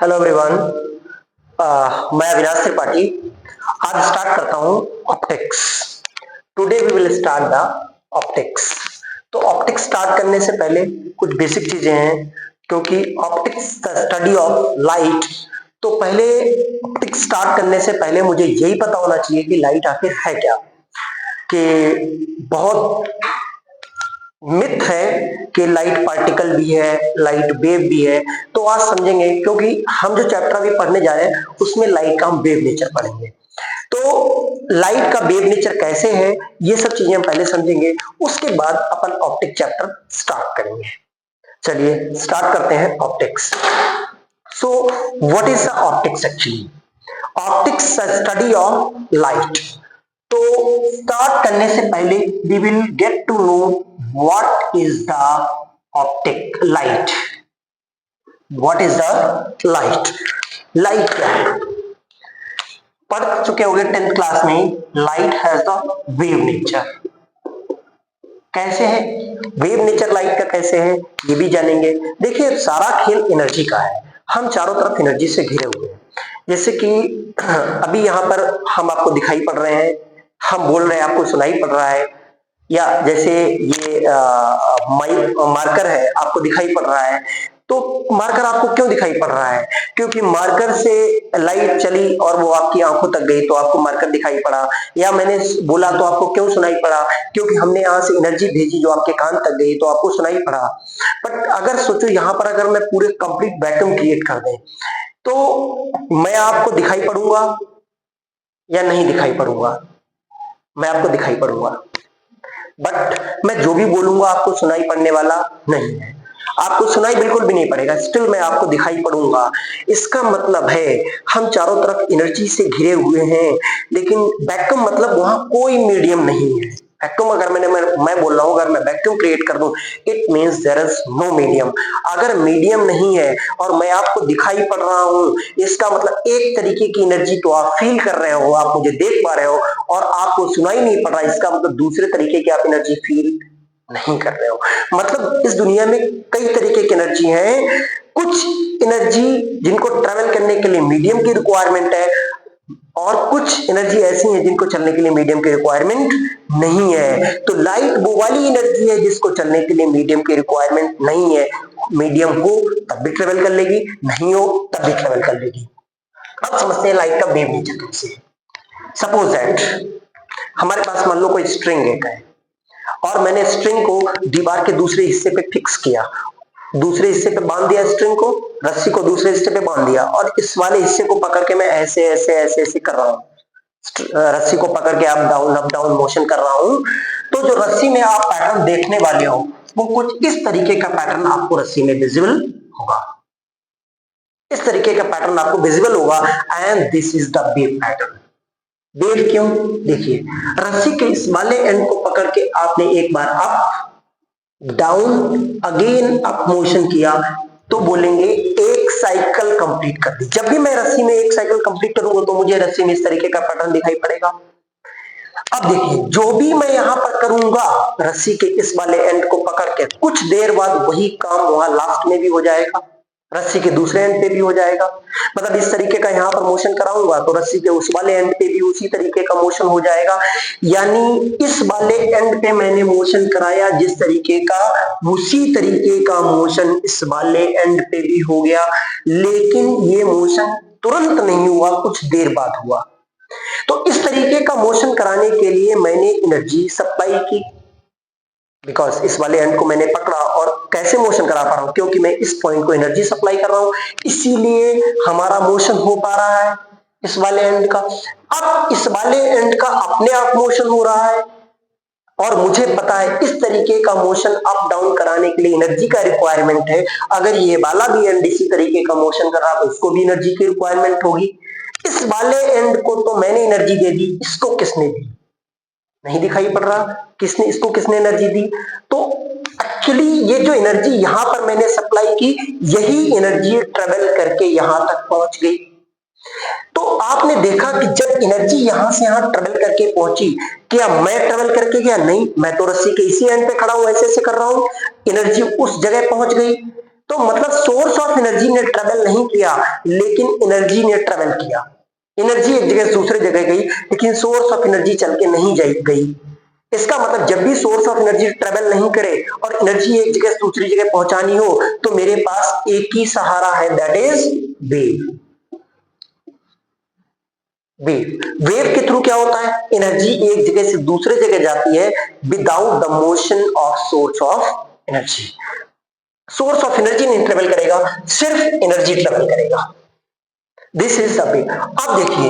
Hello everyone. मैं अविनाश त्रिपाठी आज start करता हूं optics. Today we will start the optics. तो ऑप्टिक्स स्टार्ट करने से पहले कुछ बेसिक चीजें हैं, क्योंकि optics the study of light. तो पहले ऑप्टिक्स स्टार्ट करने से पहले मुझे यही पता होना चाहिए कि लाइट आखिर है क्या। कि बहुत मिथ है कि लाइट पार्टिकल भी है, लाइट वेव भी है। तो आज समझेंगे, क्योंकि हम जो चैप्टर अभी पढ़ने जा रहे हैं उसमें लाइट का हम वेव नेचर पढ़ेंगे। तो लाइट का वेव नेचर कैसे है, ये सब चीजें हम पहले समझेंगे, उसके बाद अपन ऑप्टिक चैप्टर स्टार्ट करेंगे। चलिए स्टार्ट करते हैं optics. So what is the optics actually? Optics study of light. तो स्टार्ट करने से पहले we will get to know what is the optic light. What is the light? Light क्या है? पढ़ चुके होंगे 10th क्लास में। Light has the wave nature. कैसे है वेव नेचर लाइट का? कैसे है ये भी जानेंगे। देखिए, सारा खेल एनर्जी का है। हम चारों तरफ एनर्जी से घिरे हुए हैं। जैसे कि अभी यहां पर हम आपको दिखाई पड़ रहे हैं, हम बोल रहे हैं, आपको सुनाई पड़ रहा है, या जैसे ये मार्कर है, आपको दिखाई पड़ रहा है। तो मार्कर आपको क्यों दिखाई पड़ रहा है? क्योंकि मार्कर से लाइट चली और वो आपकी आंखों तक गई तो आपको मार्कर दिखाई पड़ा। या मैंने बोला तो आपको क्यों सुनाई पड़ा? क्योंकि हमने यहां से एनर्जी भेजी जो आपके कान तक गई तो आपको सुनाई पड़ा। बट अगर सोचो यहां पर अगर मैं पूरे कंप्लीट वैक्यूम क्रिएट कर दें तो मैं आपको दिखाई पड़ूंगा या नहीं दिखाई पड़ूंगा? मैं आपको दिखाई पड़ूंगा, बट मैं जो भी बोलूंगा आपको सुनाई पड़ने वाला नहीं है। आपको सुनाई बिल्कुल भी नहीं पड़ेगा, स्टिल मैं आपको दिखाई पड़ूंगा। इसका मतलब है हम चारों तरफ एनर्जी से घिरे हुए हैं, लेकिन वैक्यूम मतलब वहां कोई मीडियम नहीं है। वैक्यूम अगर मैं बोल रहा हूं, अगर मैं वैक्यूम क्रिएट कर दूं, it means there is no medium. अगर मीडियम नहीं है और मैं आपको दिखाई पड़ रहा हूं, इसका मतलब एक तरीके की एनर्जी तो आप फील कर रहे हो, आप मुझे देख पा रहे हो, और आपको सुनाई नहीं पड़ रहा, इसका मतलब दूसरे तरीके की आप एनर्जी फील नहीं कर रहे हो। मतलब इस दुनिया में कई तरीके की एनर्जी हैं। कुछ एनर्जी जिनको ट्रेवल करने के लिए मीडियम की रिक्वायरमेंट है, और कुछ एनर्जी ऐसी है जिनको चलने के लिए मीडियम की रिक्वायरमेंट नहीं है। तो लाइट वो वाली एनर्जी है जिसको चलने के लिए मीडियम की रिक्वायरमेंट नहीं है। मीडियम हो तब भी ट्रेवल कर लेगी, नहीं हो तब भी ट्रेवल कर लेगी। अब समझते हैं लाइट का वेव नेचर कैसे है। सपोज दैट हमारे पास मान लो कोई स्ट्रिंग है, और मैंने स्ट्रिंग को दीवार के दूसरे हिस्से पे फिक्स किया, दूसरे हिस्से पे बांध दिया स्ट्रिंग को, रस्सी को दूसरे हिस्से पे बांध दिया, और इस वाले हिस्से को पकड़ के मैं ऐसे ऐसे ऐसे ऐसे कर रहा हूं। रस्सी को पकड़ के अप डाउन मोशन कर रहा हूं। तो जो रस्सी में आप पैटर्न देखने वाले हो वो कुछ इस तरीके का पैटर्न आपको रस्सी में विजिबल होगा। इस तरीके का पैटर्न आपको विजिबल होगा, and this is the wave pattern. Wave क्यों? देखिए, रस्सी के इस वाले एंड को पकड़ के आपने एक बार up down again up motion किया तो बोलेंगे एक साइकिल कंप्लीट कर दी। जब भी मैं रस्सी में एक साइकिल कंप्लीट करूंगा तो मुझे रस्सी में इस तरीके का पैटर्न दिखाई पड़ेगा। अब देखिए, जो भी मैं यहां पर करूंगा रस्सी के इस वाले एंड को पकड़ के, कुछ देर बाद वही काम वहां लास्ट में भी हो जाएगा, रस्सी के दूसरे एंड पे भी हो जाएगा। मतलब इस तरीके का यहां पर मोशन कराऊंगा तो रस्सी के उस वाले एंड पे भी उसी तरीके का मोशन हो जाएगा। यानी इस वाले एंड पे मैंने मोशन कराया जिस तरीके का, उसी तरीके का मोशन इस वाले एंड पे भी हो गया। लेकिन ये मोशन तुरंत नहीं हुआ, कुछ देर बाद हुआ। तो इस तरीके का मोशन कराने के लिए मैंने एनर्जी सप्लाई की, बिकॉज इस वाले एंड को मैंने पकड़ा और कैसे मोशन करा पा रहा हूं, क्योंकि मैं इस पॉइंट को एनर्जी सप्लाई कर रहा हूं, इसीलिए हमारा मोशन हो पा रहा है इस वाले एंड का। अब इस वाले एंड का अपने आप मोशन हो रहा है, और मुझे पता है इस तरीके का मोशन अप डाउन कराने के लिए एनर्जी का रिक्वायरमेंट है। अगर ये वाला भी एंड इसी तरीके का मोशन कर रहा तो इसको भी एनर्जी की रिक्वायरमेंट होगी। इस वाले एंड को तो मैंने एनर्जी दे दी, इसको किसने दी? नहीं दिखाई पड़ रहा, इसको किसने एनर्जी दी? तो एक्चुअली ये जो एनर्जी यहां पर मैंने सप्लाई की, यही एनर्जी ट्रेवल करके यहां तक पहुंच गई। तो आपने देखा कि जब एनर्जी यहां से यहां ट्रेवल करके पहुंची, क्या मैं ट्रेवल करके गया? नहीं, मैं तो रस्सी के इसी एंड पे खड़ा हूं, ऐसे ऐसे कर रहा हूं, एनर्जी उस जगह पहुंच गई। तो मतलब सोर्स ऑफ एनर्जी ने ट्रेवल नहीं किया, लेकिन एनर्जी ने ट्रेवल किया। एनर्जी एक जगह से दूसरी जगह गई, लेकिन सोर्स ऑफ एनर्जी चल के नहीं गई। इसका मतलब जब भी सोर्स ऑफ एनर्जी ट्रेवल नहीं करे और एनर्जी एक जगह से दूसरी जगह पहुंचानी हो, तो मेरे पास एक ही सहारा है, दैट इज वेव। वेव के थ्रू क्या होता है, एनर्जी एक जगह से दूसरे जगह जाती है without the motion of source of energy. Source of energy नहीं ट्रेवल करेगा, सिर्फ एनर्जी ट्रेवल करेगा। This is the wave. अब देखिए,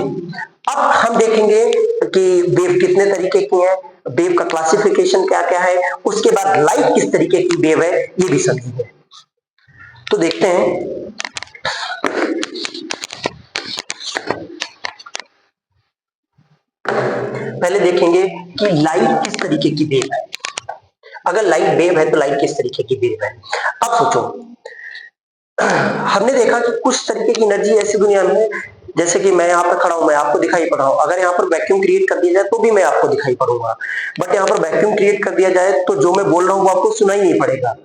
अब हम देखेंगे कि वेव कितने तरीके की है, वेव का क्लासिफिकेशन क्या क्या है, उसके बाद लाइट किस तरीके की वेव है ये भी समझेंगे। तो देखते हैं, पहले देखेंगे कि लाइट किस तरीके की वेव है। अगर लाइट वेव है तो लाइट किस तरीके की वेव है। अब सोचो, हमने देखा कि कुछ तरीके की एनर्जी ऐसी दुनिया में है, जैसे कि मैं यहाँ पर खड़ा हूं, मैं आपको दिखाई पड़ रहा हूं, अगर यहाँ पर वैक्यूम क्रिएट कर दिया जाए तो भी मैं आपको दिखाई पड़ूंगा, बट यहाँ पर वैक्यूम क्रिएट कर दिया जाए तो जो मैं बोल रहा हूं वो आपको सुनाई नहीं पड़ेगा।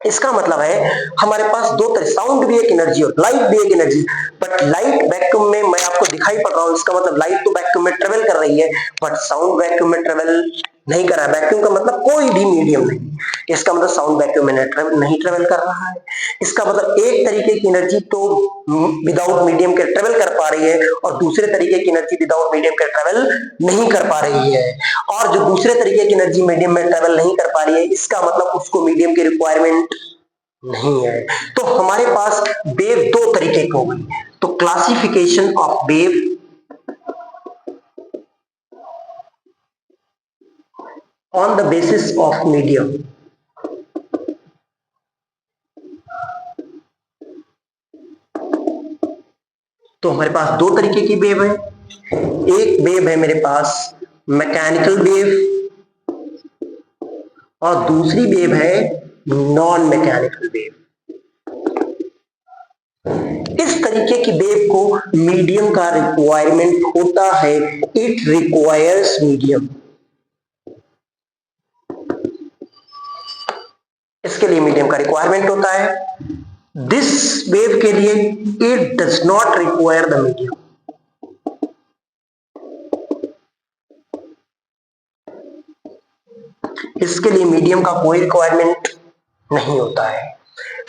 इसका मतलब है हमारे पास दो तरह, साउंड भी एक एनर्जी और लाइट भी एक एनर्जी, बट लाइट वैक्यूम में मैं आपको दिखाई पड़ रहा हूं, इसका मतलब लाइट तो वैक्यूम में ट्रेवल कर रही है, बट साउंड वैक्यूम में ट्रेवल नहीं कर रहा है। वैक्यूम का मतलब कोई भी मीडियम नहीं, इसका मतलब साउंड वैक्यूम में नहीं ट्रेवल कर रहा है। इसका मतलब एक तरीके की एनर्जी तो विदाउट मीडियम के ट्रेवल कर पा रही है और दूसरे तरीके की एनर्जी विदाउट मीडियम के ट्रेवल नहीं कर पा रही है, और जो दूसरे तरीके की एनर्जी मीडियम में ट्रेवल नहीं कर पा रही है, इसका मतलब उसको मीडियम की रिक्वायरमेंट नहीं है। तो हमारे पास वेव दो तरीके की हो गई। तो classification of wave on the basis of medium. तो हमारे पास दो तरीके की वेव है। एक वेव है मेरे पास मैकेनिकल वेव और दूसरी वेव है नॉन मैकेनिकल वेव। इस तरीके की वेव को मीडियम का रिक्वायरमेंट होता है, इट रिक्वायर्स मीडियम। इसके लिए मीडियम का रिक्वायरमेंट होता है। दिस वेव के लिए it does not require the medium. इसके लिए मीडियम का कोई रिक्वायरमेंट नहीं होता है।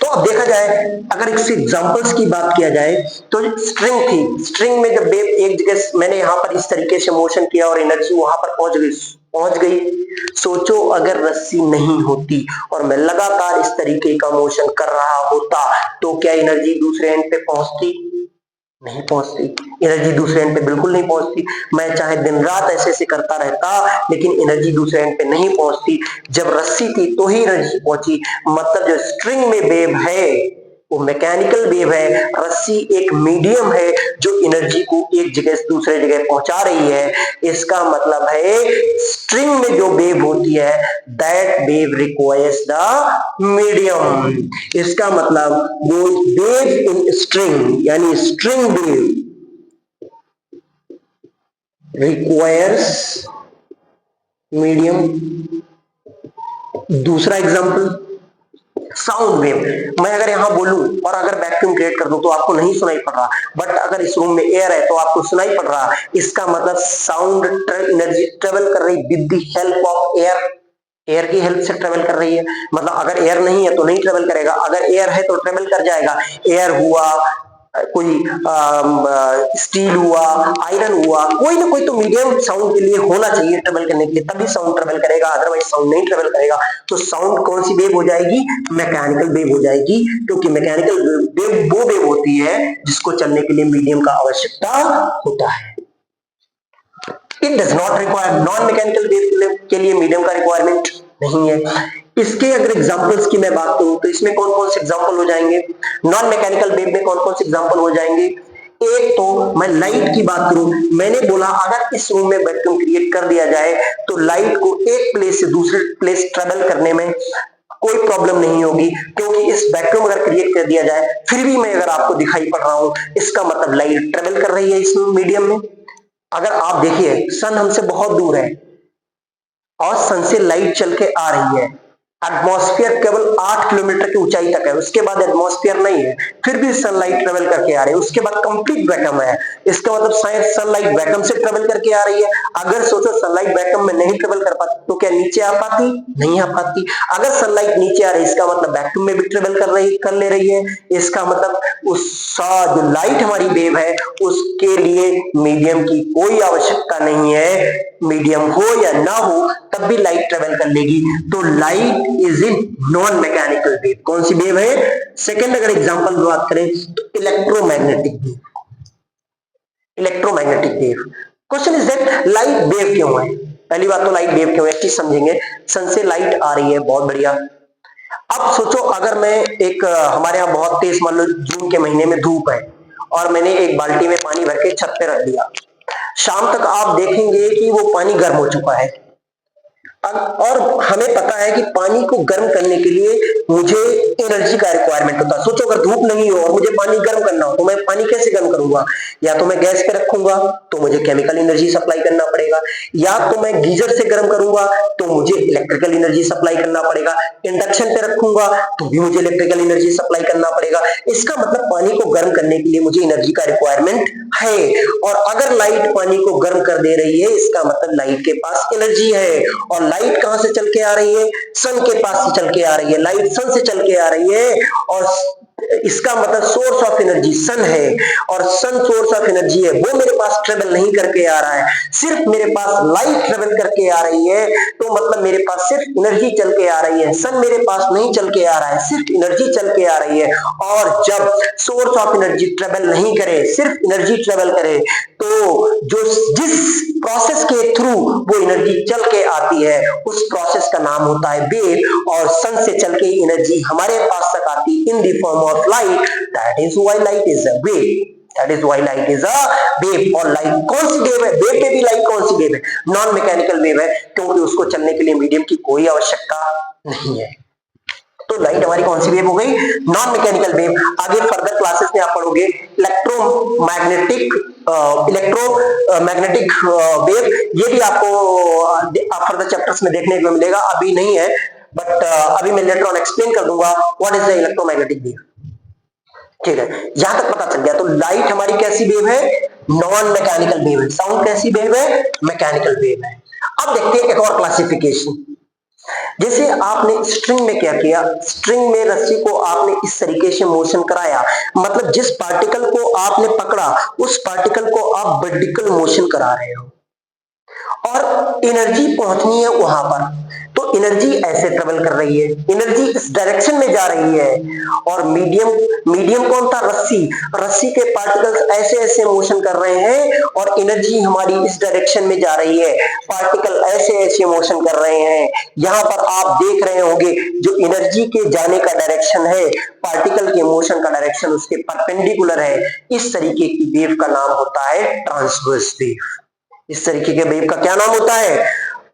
तो अब देखा जाए, अगर इसके एग्जांपल्स की बात किया जाए तो स्ट्रिंग थी, स्ट्रिंग में जब वेव एक जगह मैंने यहां पर इस तरीके से मोशन किया और एनर्जी वहां पर पहुंच गई। सोचो अगर रस्सी नहीं होती और मैं लगातार इस तरीके का मोशन कर रहा होता तो क्या एनर्जी दूसरे एंड पे पहुंचती? नहीं पहुंचती। एनर्जी दूसरे एंड पे बिल्कुल नहीं पहुंचती। मैं चाहे दिन रात ऐसे ऐसे करता रहता, लेकिन एनर्जी दूसरे एंड पे नहीं पहुंचती। जब रस्सी थी तो ही एनर्जी पहुंची। मतलब जो स्ट्रिंग में वेव है वो मैकेनिकल वेव है, रस्सी एक मीडियम है जो एनर्जी को एक जगह से दूसरे जगह पहुंचा रही है। इसका मतलब है स्ट्रिंग में जो वेव होती है that wave requires the medium. इसका मतलब वो वेव इन स्ट्रिंग यानी स्ट्रिंग वेव रिक्वायर्स मीडियम। दूसरा एग्जांपल साउंड वेव। मैं अगर यहां बोलूं और अगर वैक्यूम क्रिएट कर दूं तो आपको नहीं सुनाई पड़ रहा, बट अगर इस रूम में एयर है तो आपको सुनाई पड़ रहा। इसका मतलब साउंड एनर्जी ट्रेवल कर रही with the help of air, air की हेल्प से ट्रेवल कर रही है। मतलब अगर एयर नहीं है तो नहीं ट्रेवल करेगा, अगर एयर है तो ट्रेवल कर जाएगा। एयर हुआ, कोई स्टील हुआ, आयरन हुआ, कोई ना कोई तो मीडियम साउंड के लिए होना चाहिए ट्रेवल करने के लिए, तभी साउंड ट्रेवल करेगा, अदरवाइज साउंड नहीं ट्रेवल करेगा। तो साउंड कौन सी वेव हो जाएगी? मैकेनिकल वेव हो जाएगी, क्योंकि मैकेनिकल वेव वो वेव होती है जिसको चलने के लिए मीडियम का आवश्यकता होता है। It does not require, non mechanical wave के लिए मीडियम का रिक्वायरमेंट नहीं है। इसके अगर एग्जांपल्स की मैं बात करूं तो इसमें कौन कौन से एग्जांपल हो जाएंगे? नॉन मैकेनिकल वेव में कौन कौन से एग्जांपल हो जाएंगे? एक तो मैं लाइट की बात करूं, मैंने बोला अगर इस रूम में वैक्यूम क्रिएट कर दिया जाए तो लाइट को एक प्लेस से दूसरे प्लेस ट्रेवल करने में कोई प्रॉब्लम नहीं होगी, क्योंकि इस वैक्यूम अगर क्रिएट कर दिया जाए फिर भी मैं अगर आपको दिखाई पड़ रहा हूं, इसका मतलब लाइट ट्रेवल कर रही है इस मीडियम में। अगर आप देखिए सन हमसे बहुत दूर है और सन से लाइट चल के आ रही है, एटमॉस्फेयर केवल 8 किलोमीटर की ऊंचाई तक है, उसके बाद एटमॉस्फेयर नहीं है, फिर भी सनलाइट ट्रेवल करके आ रही है, उसके बाद कंप्लीट वैक्यूम है। इसका मतलब शायद सनलाइट वैक्यूम से ट्रेवल करके आ रही है। अगर सोचो सनलाइट वैक्यूम में नहीं ट्रेवल कर पाती तो क्या नीचे आ पाती? नहीं आ पाती। अगर सनलाइट नीचे आ रही है इसका मतलब वैक्यूम में भी ट्रेवल कर ले रही है। इसका मतलब उस जो लाइट हमारी वेव है उसके लिए मीडियम की कोई आवश्यकता नहीं है। मीडियम हो या ना हो तब भी लाइट ट्रेवल कर लेगी। तो light is in non mechanical wave. कौन सी वेव है? सेकंड अगर एग्जांपल बात करें तो electromagnetic wave. Electromagnetic wave. Question is that light wave क्यों है? पहली बात तो लाइट वेव क्यों है एक चीज समझेंगे। सन से लाइट आ रही है, बहुत बढ़िया। अब सोचो अगर मैं एक हमारे यहाँ बहुत तेज मान लो जून के महीने में धूप है और मैंने एक बाल्टी में पानी भर के छत पे रख दिया, शाम तक आप देखेंगे कि वो पानी गर्म हो चुका है। और हमें पता है कि पानी को गर्म करने के लिए मुझे एनर्जी का रिक्वायरमेंट होता है। सोचो अगर धूप नहीं हो और मुझे पानी गर्म करना हो तो मैं पानी कैसे गर्म करूंगा? या तो मैं गैस पे रखूंगा तो मुझे केमिकल एनर्जी सप्लाई करना पड़ेगा, या तो मैं गीजर से गर्म करूंगा तो मुझे इलेक्ट्रिकल एनर्जी सप्लाई करना पड़ेगा, इंडक्शन पे रखूंगा तो भी मुझे इलेक्ट्रिकल एनर्जी सप्लाई करना पड़ेगा। इसका मतलब पानी को गर्म करने के लिए मुझे एनर्जी का रिक्वायरमेंट है। और अगर लाइट पानी को गर्म कर दे रही है इसका मतलब लाइट के पास एनर्जी है। और लाइट कहां से चल के आ रही है? सन के पास से चल के आ रही है। लाइट सन से चल के आ रही है और इसका मतलब सोर्स ऑफ एनर्जी सन है, और सन सोर्स ऑफ एनर्जी है, वो मेरे पास ट्रेवल नहीं करके आ रहा है, सिर्फ मेरे पास लाइट ट्रेवल करके आ रही है। तो मतलब मेरे पास सिर्फ एनर्जी चल के आ रही है, सन मेरे पास नहीं चल के आ रहा है, सिर्फ एनर्जी चल के आ रही है। और जब सोर्स ऑफ एनर्जी ट्रेवल नहीं करे, सिर्फ एनर्जी ट्रेवल करे, तो जो जिस प्रोसेस के थ्रू वो एनर्जी चल के आती है उस प्रोसेस का नाम होता है वेव। और सन से चल के एनर्जी हमारे पास तक आती in the form of light. That is why light is a wave. That is why light is a wave. और लाइट कौन सी वेव है? वेव में भी लाइट कौन सी वेव है? नॉन मैकेनिकल वेव है, क्योंकि उसको चलने के लिए मीडियम की कोई आवश्यकता नहीं है। तो लाइट हमारी कौन सी वेव हो गई? Non mechanical wave. आगे फर्दर क्लासेस में आप पढ़ोगे इलेक्ट्रोमैग्नेटिक वेव, ये भी आपको फर्दर चैप्टर्स में देखने को मिलेगा, अभी नहीं है, बट अभी मैं लेटर ऑन एक्सप्लेन कर दूंगा what is the electromagnetic wave. ठीक है, यहां तक पता चल गया। तो लाइट हमारी कैसी वेव है? नॉन मैकेनिकल वेव है। साउंड कैसी वेव है? मैकेनिकल वेव है। अब देखते हैं एक और क्लासिफिकेशन। जैसे आपने स्ट्रिंग में क्या किया, स्ट्रिंग में रस्सी को आपने इस तरीके से मोशन कराया, मतलब जिस पार्टिकल को आपने पकड़ा उस पार्टिकल को आप वर्टिकल मोशन करा रहे हो और एनर्जी पहुंचनी है वहां पर। तो एनर्जी ऐसे ट्रेवल कर रही है, एनर्जी इस डायरेक्शन में जा रही है। और मीडियम कौन था? रस्सी। रस्सी के पार्टिकल्स ऐसे ऐसे मोशन कर रहे हैं और एनर्जी हमारी इस डायरेक्शन में जा रही है, पार्टिकल ऐसे ऐसे मोशन कर रहे हैं। यहां पर आप देख रहे होंगे जो एनर्जी के जाने का डायरेक्शन है, पार्टिकल के मोशन का डायरेक्शन उसके परपेंडिकुलर है। इस तरीके की वेव का नाम होता है ट्रांसवर्स वेव। इस तरीके के वेव का क्या नाम होता है?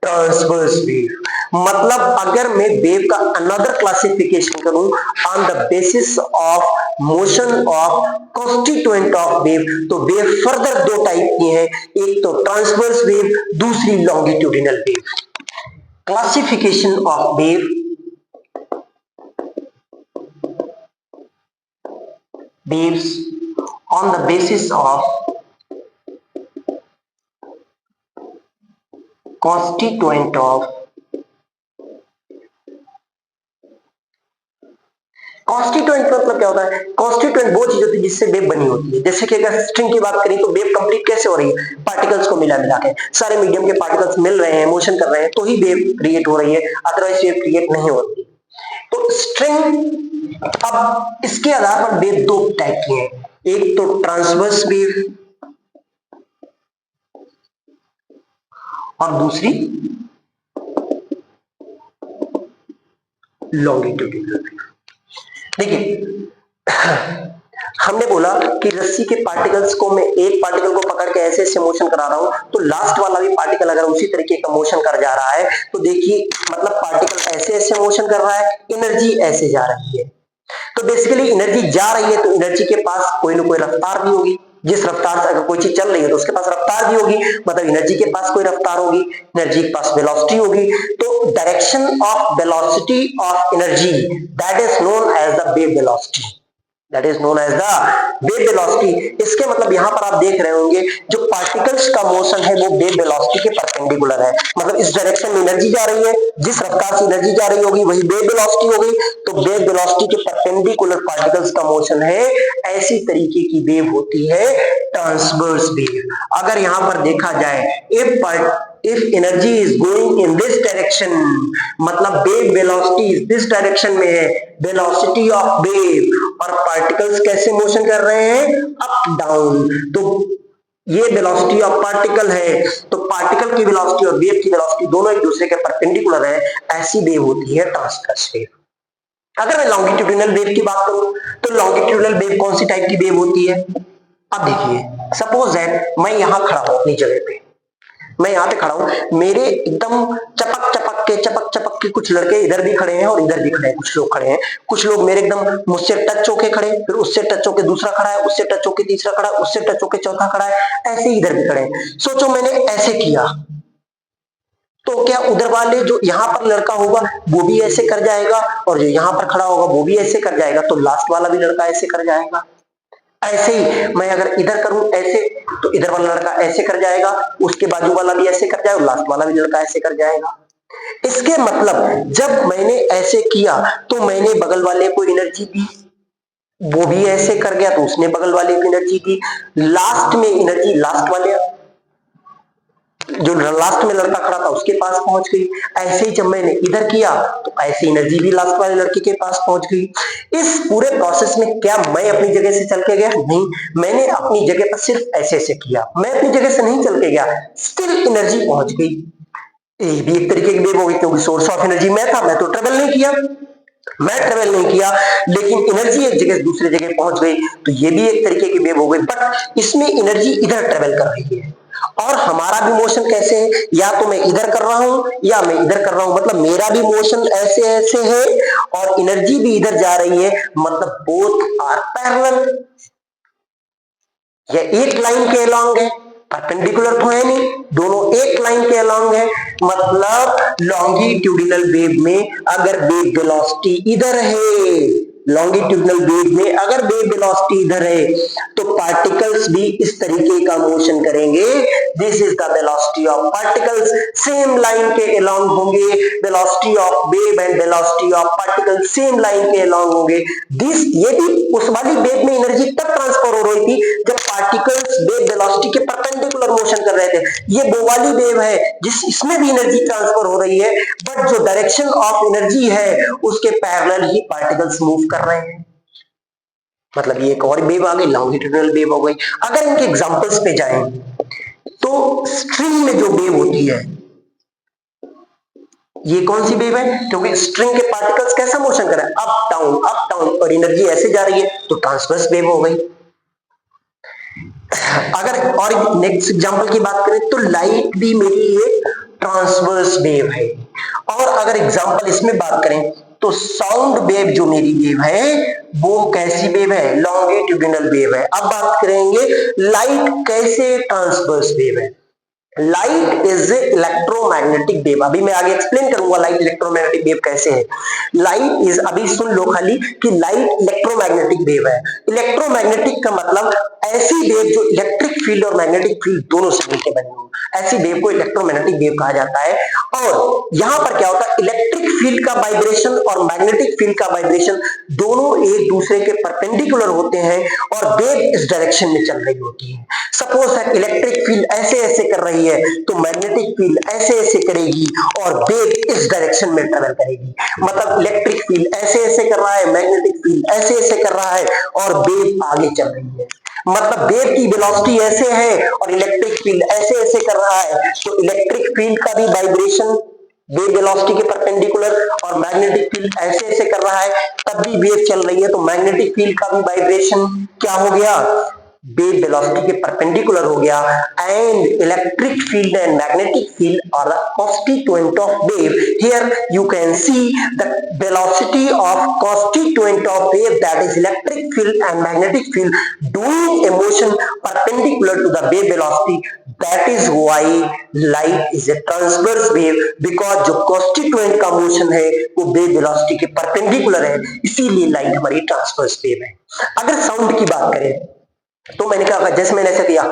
Transverse wave. मतलब अगर मैं वेव का अनदर क्लासिफिकेशन करूं on the basis of motion of constituent of wave, तो वेव फर्दर दो टाइप की है, एक तो ट्रांसवर्स वेव, दूसरी longitudinal wave. Classification of wave, waves on the basis of constituent of constituent मतलब क्या होता है? कॉन्स्टिट्यूएंट वो चीज होती है जिससे वेव बनी होती है। जैसे कि अगर स्ट्रिंग की बात करें तो वेव कंप्लीट कैसे हो रही है? पार्टिकल्स को मिला मिला के, सारे मीडियम के पार्टिकल्स मिल रहे हैं, मोशन कर रहे हैं, तो ही वेव क्रिएट हो रही है, अदरवाइज वेव क्रिएट नहीं होती। तो स्ट्रिंग, अब इसके आधार पर वेव दो टाइप की है, एक तो ट्रांसवर्स वेव और दूसरी लॉन्गिट्यूडिनल वेव। देखिए हमने बोला कि रस्सी के पार्टिकल्स को मैं एक पार्टिकल को पकड़ के ऐसे ऐसे मोशन करा रहा हूं, तो लास्ट वाला भी पार्टिकल अगर उसी तरीके का मोशन कर जा रहा है तो देखिए मतलब पार्टिकल ऐसे ऐसे मोशन कर रहा है, एनर्जी ऐसे जा रही है। तो बेसिकली एनर्जी जा रही है तो एनर्जी के पास कोई ना कोई रफ्तार भी होगी। जिस रफ्तार से अगर कोई चीज चल रही है तो उसके पास रफ्तार भी होगी, मतलब एनर्जी के पास कोई रफ्तार होगी, एनर्जी के पास वेलोसिटी होगी। तो direction of velocity of energy that is known as the wave velocity, that is known as the wave velocity. इसके मतलब यहां पर आप देख रहे होंगे जो पार्टिकल्स का मोशन है वो वेव वेलोसिटी के परपेंडिकुलर है, मतलब इस डायरेक्शन में एनर्जी जा रही है, जिस रफ्तार से एनर्जी जा रही होगी वही वेव वेलोसिटी होगी। तो वेव वेलोसिटी के परपेंडिकुलर पार्टिकल्स का मोशन है, ऐसी तरीके की वेव होती है ट्रांसवर्स वेव। अगर यहां पर देखा जाए if energy is going in this direction, मतलब वेव वेलोसिटी दिस डायरेक्शन में है, वेलोसिटी ऑफ वेव, और पार्टिकल्स कैसे मोशन कर रहे हैं, अप डाउन। तो ये वेलोसिटी ऑफ पार्टिकल है, तो पार्टिकल की वेलोसिटी और वेव की वेलोसिटी दोनों एक दूसरे के परपेंडिकुलर है, ऐसी वेव होती है ट्रांसवर्स वेव। अगर मैं लॉन्गिट्यूडिनल वेव की बात करूं तो लॉन्गिट्यूडिनल वेव कौन सी टाइप की वेव होती है। अब देखिए, सपोज दैट मैं यहां खड़ा हूं अपनी जगह पे, मैं यहाँ पे खड़ा हूं, मेरे एकदम चपक के कुछ लड़के इधर भी खड़े हैं और इधर भी खड़े हैं, कुछ लोग खड़े हैं, कुछ लोग मेरे एकदम मुझसे टच होके खड़े, फिर उससे टच होके दूसरा खड़ा है, उससे टच होके तीसरा खड़ा है, उससे टच होके चौथा खड़ा है, ऐसे ही इधर भी खड़े हैं। सोचो मैंने ऐसे किया तो क्या उधर वाले जो यहाँ पर लड़का होगा वो भी ऐसे कर जाएगा, और जो यहाँ पर खड़ा होगा वो भी ऐसे कर जाएगा, तो लास्ट वाला भी लड़का ऐसे कर जाएगा। ऐसे ही मैं अगर इधर करूं ऐसे, तो इधर वाला लड़का ऐसे कर जाएगा, उसके बाजू वाला भी ऐसे कर जाएगा, लास्ट वाला भी लड़का ऐसे कर जाएगा। इसके मतलब जब मैंने ऐसे किया तो मैंने बगल वाले को एनर्जी दी, वो भी ऐसे कर गया तो उसने बगल वाले को एनर्जी दी, लास्ट में एनर्जी लास्ट वाले जो लास्ट में लड़का खड़ा था उसके पास पहुंच गई। ऐसे ही जब मैंने इधर किया तो ऐसी एनर्जी भी लास्ट वाले लड़के के पास पहुंच गई। इस पूरे प्रोसेस में क्या मैं अपनी जगह से चल के गया? नहीं, मैंने अपनी जगह पर सिर्फ ऐसे ऐसे किया, मैं अपनी जगह से नहीं चल के गया, स्टिल एनर्जी पहुंच गई। ये भी एक तरीके की वेव होगी, क्योंकि सोर्स ऑफ एनर्जी मैं था, मैं तो ट्रेवल नहीं किया, लेकिन एनर्जी एक जगह से दूसरी जगह पहुंच गई, तो ये भी एक तरीके की वेव हो गई। बट इसमें एनर्जी इधर ट्रेवल कर रही है, और हमारा भी मोशन कैसे है, या तो मैं इधर कर रहा हूं या मैं इधर कर रहा हूं, मतलब मेरा भी मोशन ऐसे ऐसे है और एनर्जी भी इधर जा रही है, मतलब बोथ आर पैरेलल। ये एक लाइन के अलॉन्ग है, परपेंडिकुलर तो है नहीं, दोनों एक लाइन के अलॉन्ग है। मतलब लॉन्गिट्यूडिनल वेव में अगर वेव वेलोसिटी इधर है, लॉन्गिट्यूडिनल वेव में अगर वेव वेलोसिटी इधर है, तो पार्टिकल्स भी इस तरीके का मोशन करेंगे। This is the velocity of particles, same line के अलॉन्ग होंगे। Velocity of wave and velocity of particle same line के अलॉन्ग होंगे। दिस ये भी उस वाली वेव में एनर्जी तब ट्रांसफर हो रही थी जब पार्टिकल्स वेव वेलोसिटी के परपेंडिकुलर मोशन कर रहे थे। ये वो वाली वेव है जिस इसमें भी एनर्जी ट्रांसफर हो रही है, बट जो डायरेक्शन ऑफ एनर्जी है उसके पैरेलल ही पार्टिकल्स मूव कर रहे हैं। मतलब ये एक और वेव आ गई, लॉन्गिट्यूडिनल वेव हो गई। अगर इनके एग्जांपल्स पे जाएं तो स्ट्रिंग में जो वेव होती है, ये कौन सी वेव है? क्योंकि स्ट्रिंग के पार्टिकल्स कैसा मोशन कर रहे हैं, अप डाउन, और एनर्जी ऐसे जा रही है, तो ट्रांसवर्स वेव हो गई। अगर और नेक्स्ट एग्जांपल की बात करें तो लाइट भी मेरी एक ट्रांसवर्स वेव है। और अगर एग्जांपल इसमें बात करें तो साउंड वेव जो मेरी वेव है वो कैसी वेव है? लॉन्गिट्यूडिनल वेव है। अब बात करेंगे लाइट कैसे ट्रांसवर्स वेव है। लाइट इज इलेक्ट्रोमैग्नेटिक वेव, अभी मैं आगे एक्सप्लेन करूंगा लाइट इलेक्ट्रोमैग्नेटिक वेव कैसे है। लाइट इज, अभी सुन लो खाली कि लाइट इलेक्ट्रोमैग्नेटिक वेव है। इलेक्ट्रोमैग्नेटिक का मतलब ऐसी वेव जो इलेक्ट्रिक फील्ड और मैग्नेटिक फील्ड दोनों से मिलकर बनी हो, ऐसी वेव को इलेक्ट्रोमैग्नेटिक वेव कहा जाता है। और यहां पर क्या होता है, इलेक्ट्रिक फील्ड का वाइब्रेशन और मैग्नेटिक फील्ड का वाइब्रेशन दोनों एक दूसरे के परपेंडिकुलर होते हैं और वेव इस डायरेक्शन में चल रही होती है। सपोज दैट इलेक्ट्रिक फील्ड ऐसे ऐसे कर रही है तो मैग्नेटिक फील्ड ऐसे ऐसे करेगी और वेव इस डायरेक्शन में ट्रेवल करेगी। मतलब इलेक्ट्रिक फील्ड ऐसे ऐसे कर रहा है, मैग्नेटिक फील्ड ऐसे ऐसे कर रहा है और वेव आगे चल रही है। मतलब वेव की वेलोसिटी ऐसे है और इलेक्ट्रिक फील्ड ऐसे ऐसे कर रहा है, तो इलेक्ट्रिक फील्ड का भी वाइब्रेशन वेव वेलोसिटी के परपेंडिकुलर और मैग्नेटिक फील्ड ऐसे ऐसे कर रहा है, तब भी वेव चल रही है, तो मैग्नेटिक फील्ड का भी वाइब्रेशन क्या हो गया, वेव वेलोसिटी के परपेंडिकुलर हो गया, and electric field and magnetic field are the constituent of wave. Here you can see the velocity of constituent of wave, that is electric field and magnetic field, doing a motion perpendicular to the wave velocity. That is why light is a transverse wave, because जो constituent का motion है वो wave velocity के perpendicular है, इसीलिए light हमारी transverse wave है। अगर साउंड की बात करें तो मैंने कहा जैसे मैंने ऐसा किया,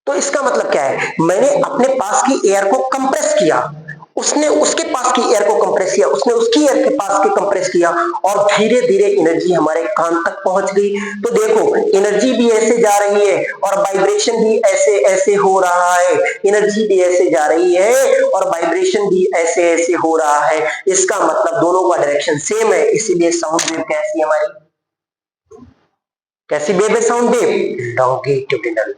तो इसका मतलब क्या है, मैंने अपने पास की एयर को कंप्रेस किया, उसने उसके पास की एयर को कंप्रेस किया, उसने उसकी एयर के पास के कंप्रेस किया, और धीरे धीरे एनर्जी हमारे कान तक पहुंच गई। तो देखो एनर्जी भी ऐसे जा रही है और वाइब्रेशन भी ऐसे ऐसे हो रहा है, एनर्जी भी ऐसे जा रही है और वाइब्रेशन भी ऐसे ऐसे हो रहा है। इसका मतलब दोनों का डायरेक्शन सेम है, इसीलिए साउंड वेव कैसी है हमारी, कैसी वेव है साउंड वेव, लॉन्गिट्यूडिनल।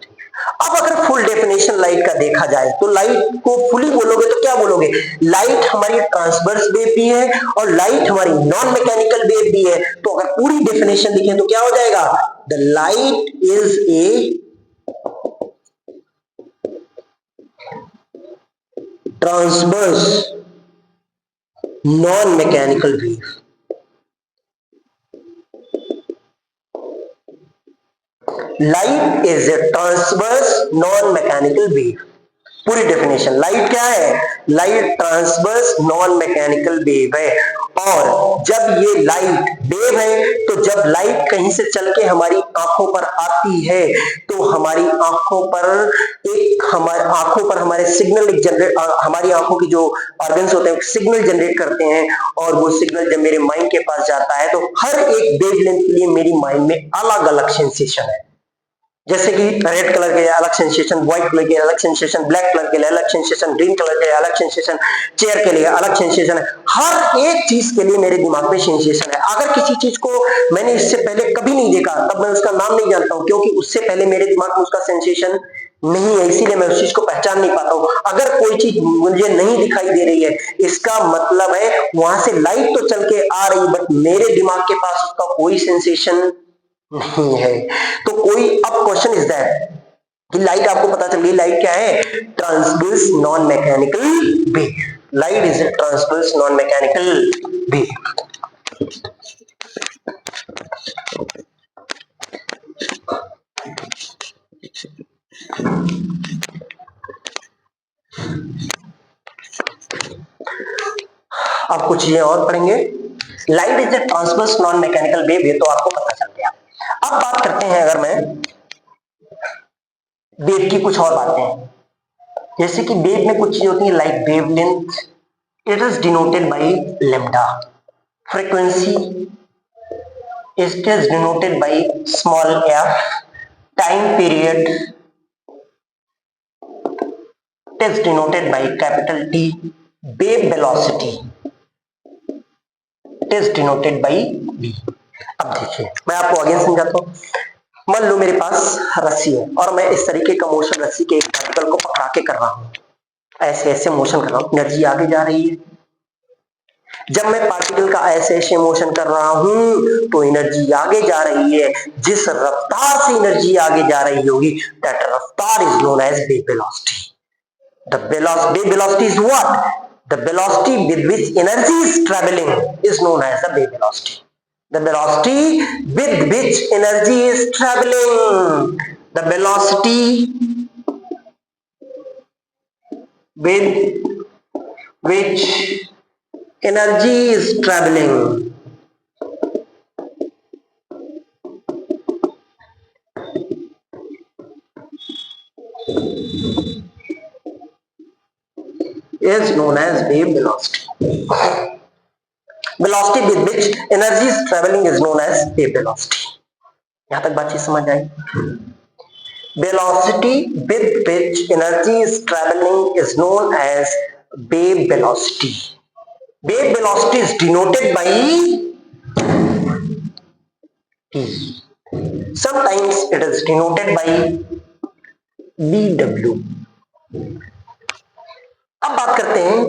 अब अगर फुल डेफिनेशन लाइट का देखा जाए तो लाइट को फुली बोलोगे तो क्या बोलोगे, लाइट हमारी ट्रांसवर्स वेव भी है और लाइट हमारी नॉन मैकेनिकल वेव भी है। तो अगर पूरी डेफिनेशन लिखें तो क्या हो जाएगा, the light is a transverse non mechanical wave. Light is a transverse non mechanical wave. पूरी डेफिनेशन, लाइट क्या है, light transverse non mechanical wave है। और जब ये लाइट वेव है तो जब लाइट कहीं से चल के हमारी आंखों पर आती है तो हमारी आंखों पर हमारे सिग्नल एक जनरेट, हमारी आंखों की जो ऑर्गन्स होते हैं सिग्नल जनरेट करते हैं, और वो सिग्नल जब मेरे माइंड के पास जाता है तो हर एक वेवलेंथ के लिए मेरी माइंड में अलग अलग सेंसेशन है। जैसे कि रेड कलर के लिए अलग सेंसेशन, व्हाइट कलर के लिए अलग सेंसेशन, ब्लैक कलर के लिए अलग सेंसेशन, ग्रीन कलर के लिए अलग सेंसेशन, चेयर के लिए अलग सेंसेशन है। हर एक चीज के लिए मेरे दिमाग में सेंसेशन है। अगर किसी चीज को मैंने इससे पहले कभी नहीं देखा तब मैं उसका नाम नहीं जानता हूं, क्योंकि उससे पहले मेरे दिमाग में उसका सेंसेशन नहीं है, इसीलिए मैं उस चीज को पहचान नहीं पाता हूं। अगर कोई चीज मुझे नहीं दिखाई दे रही है, इसका मतलब है वहां से लाइट तो चल के आ रही, बट मेरे दिमाग के पास उसका कोई सेंसेशन नहीं है। तो कोई, अब क्वेश्चन इज दैट कि लाइट आपको पता चल गई, लाइट क्या है, transverse non mechanical wave. Light is a transverse non mechanical wave. अब कुछ चीजें और पढ़ेंगे। Light is a transverse non mechanical wave, ये तो आपको पता चल गया। अब बात करते हैं, अगर मैं वेव की कुछ और बातें, जैसे कि वेव में कुछ चीजें होती है like wavelength, it is denoted by lambda, frequency it is denoted by small F, time period it is denoted by capital T, wave velocity it is denoted bye v। अब देखिए मैं आपको अगेन समझाता हूं। मान लो मेरे पास रस्सी है और मैं इस तरीके का मोशन रस्सी के एक पार्टिकल को पकड़ा के कर रहा हूं, ऐसे ऐसे मोशन कर रहा हूं, एनर्जी आगे जा रही है। जब मैं पार्टिकल का ऐसे ऐसे मोशन कर रहा हूं तो एनर्जी आगे जा रही है। जिस रफ्तार से एनर्जी आगे जा रही होगी दैट रफ्तार is known as wave velocity. The wave velocity is what, the velocity with which energy is traveling is known as the wave velocity. The velocity with which energy is traveling, the velocity with which energy is traveling is known as wave velocity. Velocity with which energy is traveling is known as wave velocity. यहां तक बातचीत समझ आई। Velocity with which energy is traveling is known as wave velocity. Wave velocity is denoted by t. Sometimes it is denoted by vw. अब बात करते हैं,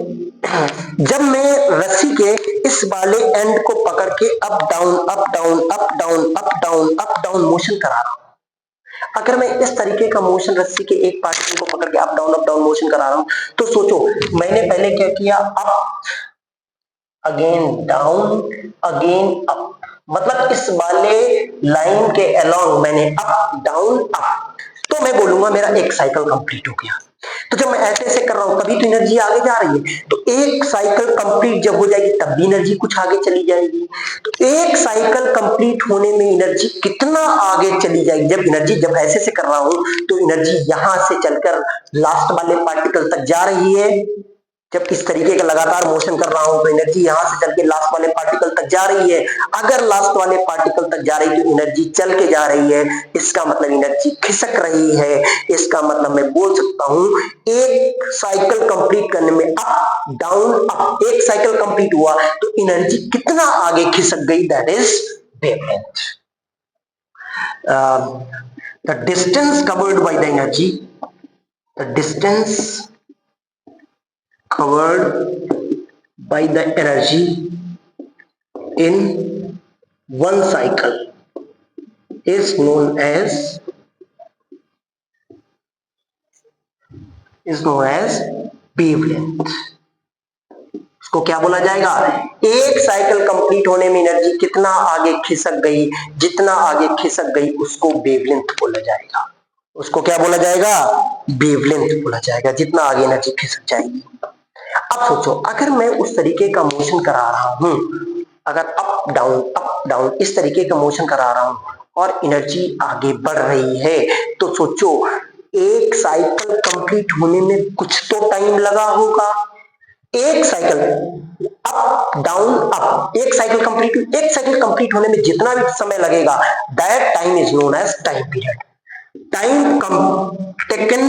जब मैं रस्सी के इस वाले एंड को पकड़ के up down up down up down up down up down motion करा रहा हूं, अगर मैं इस तरीके का मोशन रस्सी के एक पार्टिकल को पकड़ के अप डाउन मोशन करा रहा हूं, तो सोचो मैंने पहले क्या किया, up again down again up, मतलब इस वाले लाइन के अलोंग मैंने अप डाउन अप, तो मैं बोलूंगा मेरा एक साइकिल कंप्लीट हो गया। तो जब मैं ऐसे ऐसे कर रहा हूं तभी तो एनर्जी आगे जा रही है। तो एक साइकिल कंप्लीट जब हो जाएगी तब भी एनर्जी कुछ आगे चली जाएगी। तो एक साइकिल कंप्लीट होने में एनर्जी कितना आगे चली जाएगी, जब ऐसे से कर रहा हूं तो एनर्जी यहां से चलकर लास्ट वाले पार्टिकल तक जा रही है। जब इस तरीके का लगातार मोशन कर रहा हूं तो एनर्जी यहां से चल के लास्ट वाले पार्टिकल तक जा रही है। अगर लास्ट वाले पार्टिकल तक जा रही है तो एनर्जी चल के जा रही है, इसका मतलब एनर्जी खिसक रही है। इसका मतलब मैं बोल सकता हूं एक साइकिल कंप्लीट करने में अप डाउन अप, एक साइकिल कंप्लीट हुआ तो एनर्जी कितना आगे खिसक गई, that is wavelength. The distance covered by the energy, the distance covered by the energy in one cycle is known as wavelength। इसको क्या बोला जाएगा, एक साइकिल कंप्लीट होने में एनर्जी कितना आगे खिसक गई, जितना आगे खिसक गई उसको वेवलेंथ बोला जाएगा। उसको क्या बोला जाएगा, वेवलेंथ बोला जाएगा, जितना आगे एनर्जी खिसक जाएगी। अब सोचो अगर मैं उस तरीके का मोशन करा रहा हूं, अगर अप डाउन इस तरीके का मोशन करा रहा हूं और एनर्जी आगे बढ़ रही है, तो सोचो एक साइकिल कंप्लीट होने में कुछ तो टाइम लगा होगा। एक साइकिल अप डाउन अप, एक साइकिल कंप्लीट होने में जितना भी समय लगेगा, that time is known as time period. Time taken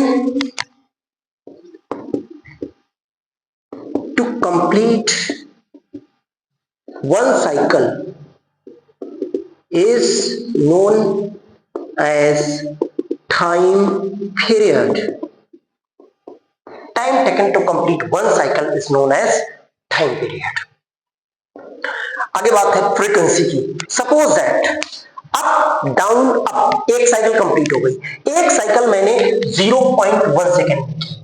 to complete one cycle is known as time period। Time taken to complete one cycle is known as time period। आगे बात है frequency की। Suppose that up down up, एक cycle complete हो गई, एक cycle मैंने 0.1 second में की,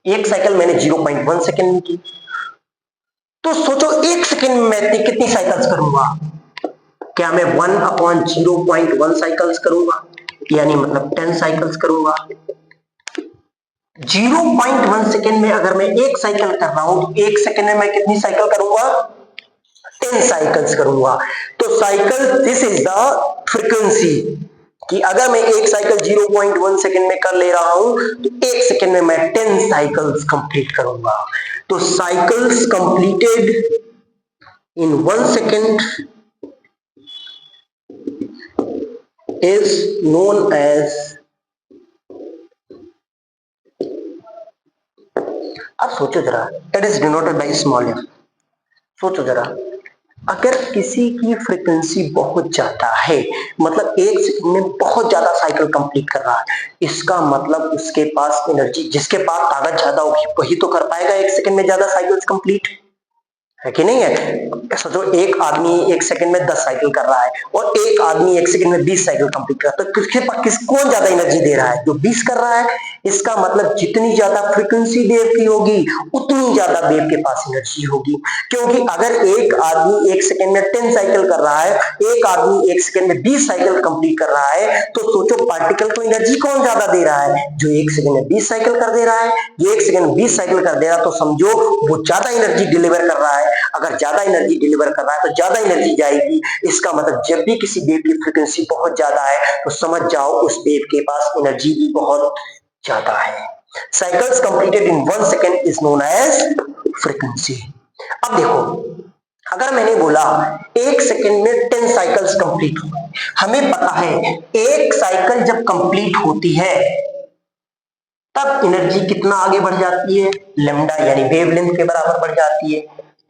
एक साइकिल मैंने 0.1 सेकेंड में की, तो सोचो एक सेकेंड में मैं कितनी साइकिल्स करूंगा। क्या मैं 1/0.1 साइकिल्स करूंगा, यानी मतलब 10 साइकिल्स करूंगा। 0.1 सेकेंड में अगर मैं एक साइकिल कर रहा हूं तो एक सेकेंड में मैं कितनी साइकिल करूंगा, 10 साइकिल्स करूंगा। तो cycle, this is the frequency, कि अगर मैं एक साइकिल 0.1 सेकेंड में कर ले रहा हूं तो एक सेकेंड में मैं 10 साइकिल्स कंप्लीट करूंगा। तो cycles completed in 1 second is known as, अब सोचो जरा, it is denoted by small F. सोचो जरा, अगर किसी की फ्रीक्वेंसी बहुत ज्यादा है, मतलब एक सेकंड में बहुत ज्यादा साइकिल कंप्लीट कर रहा है, इसका मतलब उसके पास एनर्जी, जिसके पास ताकत ज्यादा होगी वही तो कर पाएगा एक सेकंड में ज्यादा साइकिल्स कंप्लीट, है कि नहीं है। सोचो एक आदमी एक सेकंड में 10 साइकिल कर रहा है और एक आदमी एक सेकंड में 20 साइकिल कंप्लीट कर रहा है, तो किसके पास कौन ज्यादा एनर्जी दे रहा है, जो 20 कर रहा है। इसका मतलब जितनी ज्यादा फ्रीक्वेंसी वेव की होगी उतनी ज्यादा वेव के पास एनर्जी होगी, क्योंकि अगर एक आदमी एक सेकंड में 10 साइकिल कर रहा है, एक आदमी एक सेकंड में 20 साइकिल कंप्लीट कर रहा है, तो सोचो पार्टिकल को एनर्जी कौन ज्यादा दे रहा है, जो एक सेकंड में 20 साइकिल कर दे रहा है। ये एक सेकंड में 20 साइकिल कर दे रहा है तो समझो वो ज्यादा एनर्जी डिलीवर कर रहा है। अगर ज्यादा एनर्जी डिलीवर कर रहा है तो ज्यादा एनर्जी जाएगी। इसका मतलब जब भी किसी वेव की फ्रीक्वेंसी बहुत ज्यादा है तो समझ जाओ उस वेव के पास एनर्जी भी बहुत ज्यादा है। Cycles completed in 1 second is known as frequency. अब देखो, अगर मैंने बोला एक सेकेंड में 10 साइकिल्स कंप्लीट हो, हमें पता है एक साइकिल जब कंप्लीट होती है तब एनर्जी कितना आगे बढ़ जाती है, लैम्डा यानी वेवलेंथ के बराबर बढ़ जाती है।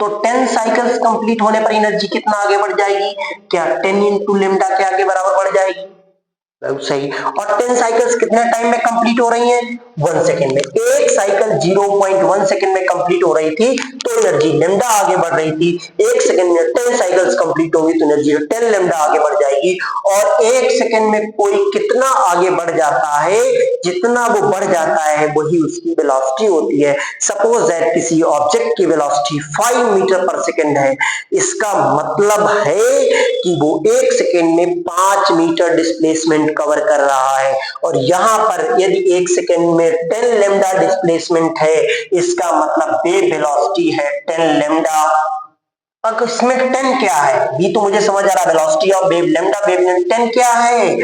तो 10 साइकिल्स कंप्लीट होने पर एनर्जी कितना आगे बढ़ जाएगी, क्या 10 इंटू लैम्डा के आगे बराबर बढ़ जाएगी, सही। और 10 साइकिल्स कितने टाइम में कंप्लीट हो रही हैं, 1 सेकेंड में। एक साइकिल 0.1 सेकेंड में कंप्लीट हो रही थी तो एनर्जी लैम्डा आगे बढ़ रही थी। एक सेकेंड में 10 साइकिल्स कंप्लीट होगी तो एनर्जी 10 लैम्डा आगे बढ़ जाएगी। और एक सेकेंड में कोई कितना आगे बढ़ जाता है, जितना वो बढ़ जाता है वही उसकी वेलोसिटी होती है। सपोज दैट किसी ऑब्जेक्ट की वेलोसिटी 5 मीटर पर सेकेंड है, इसका मतलब है कि वो एक सेकेंड में 5 मीटर डिस्प्लेसमेंट कवर कर रहा है। और यहां पर यदि एक सेकेंड में 10 लैम्डा डिस्प्लेसमेंट है, इसका मतलब वेव वेलोसिटी है 10 लैम्डा। अब इसमें 10 क्या है, ये तो मुझे समझ आ रहा है, velocity of wave lambda, wave length 10 क्या है,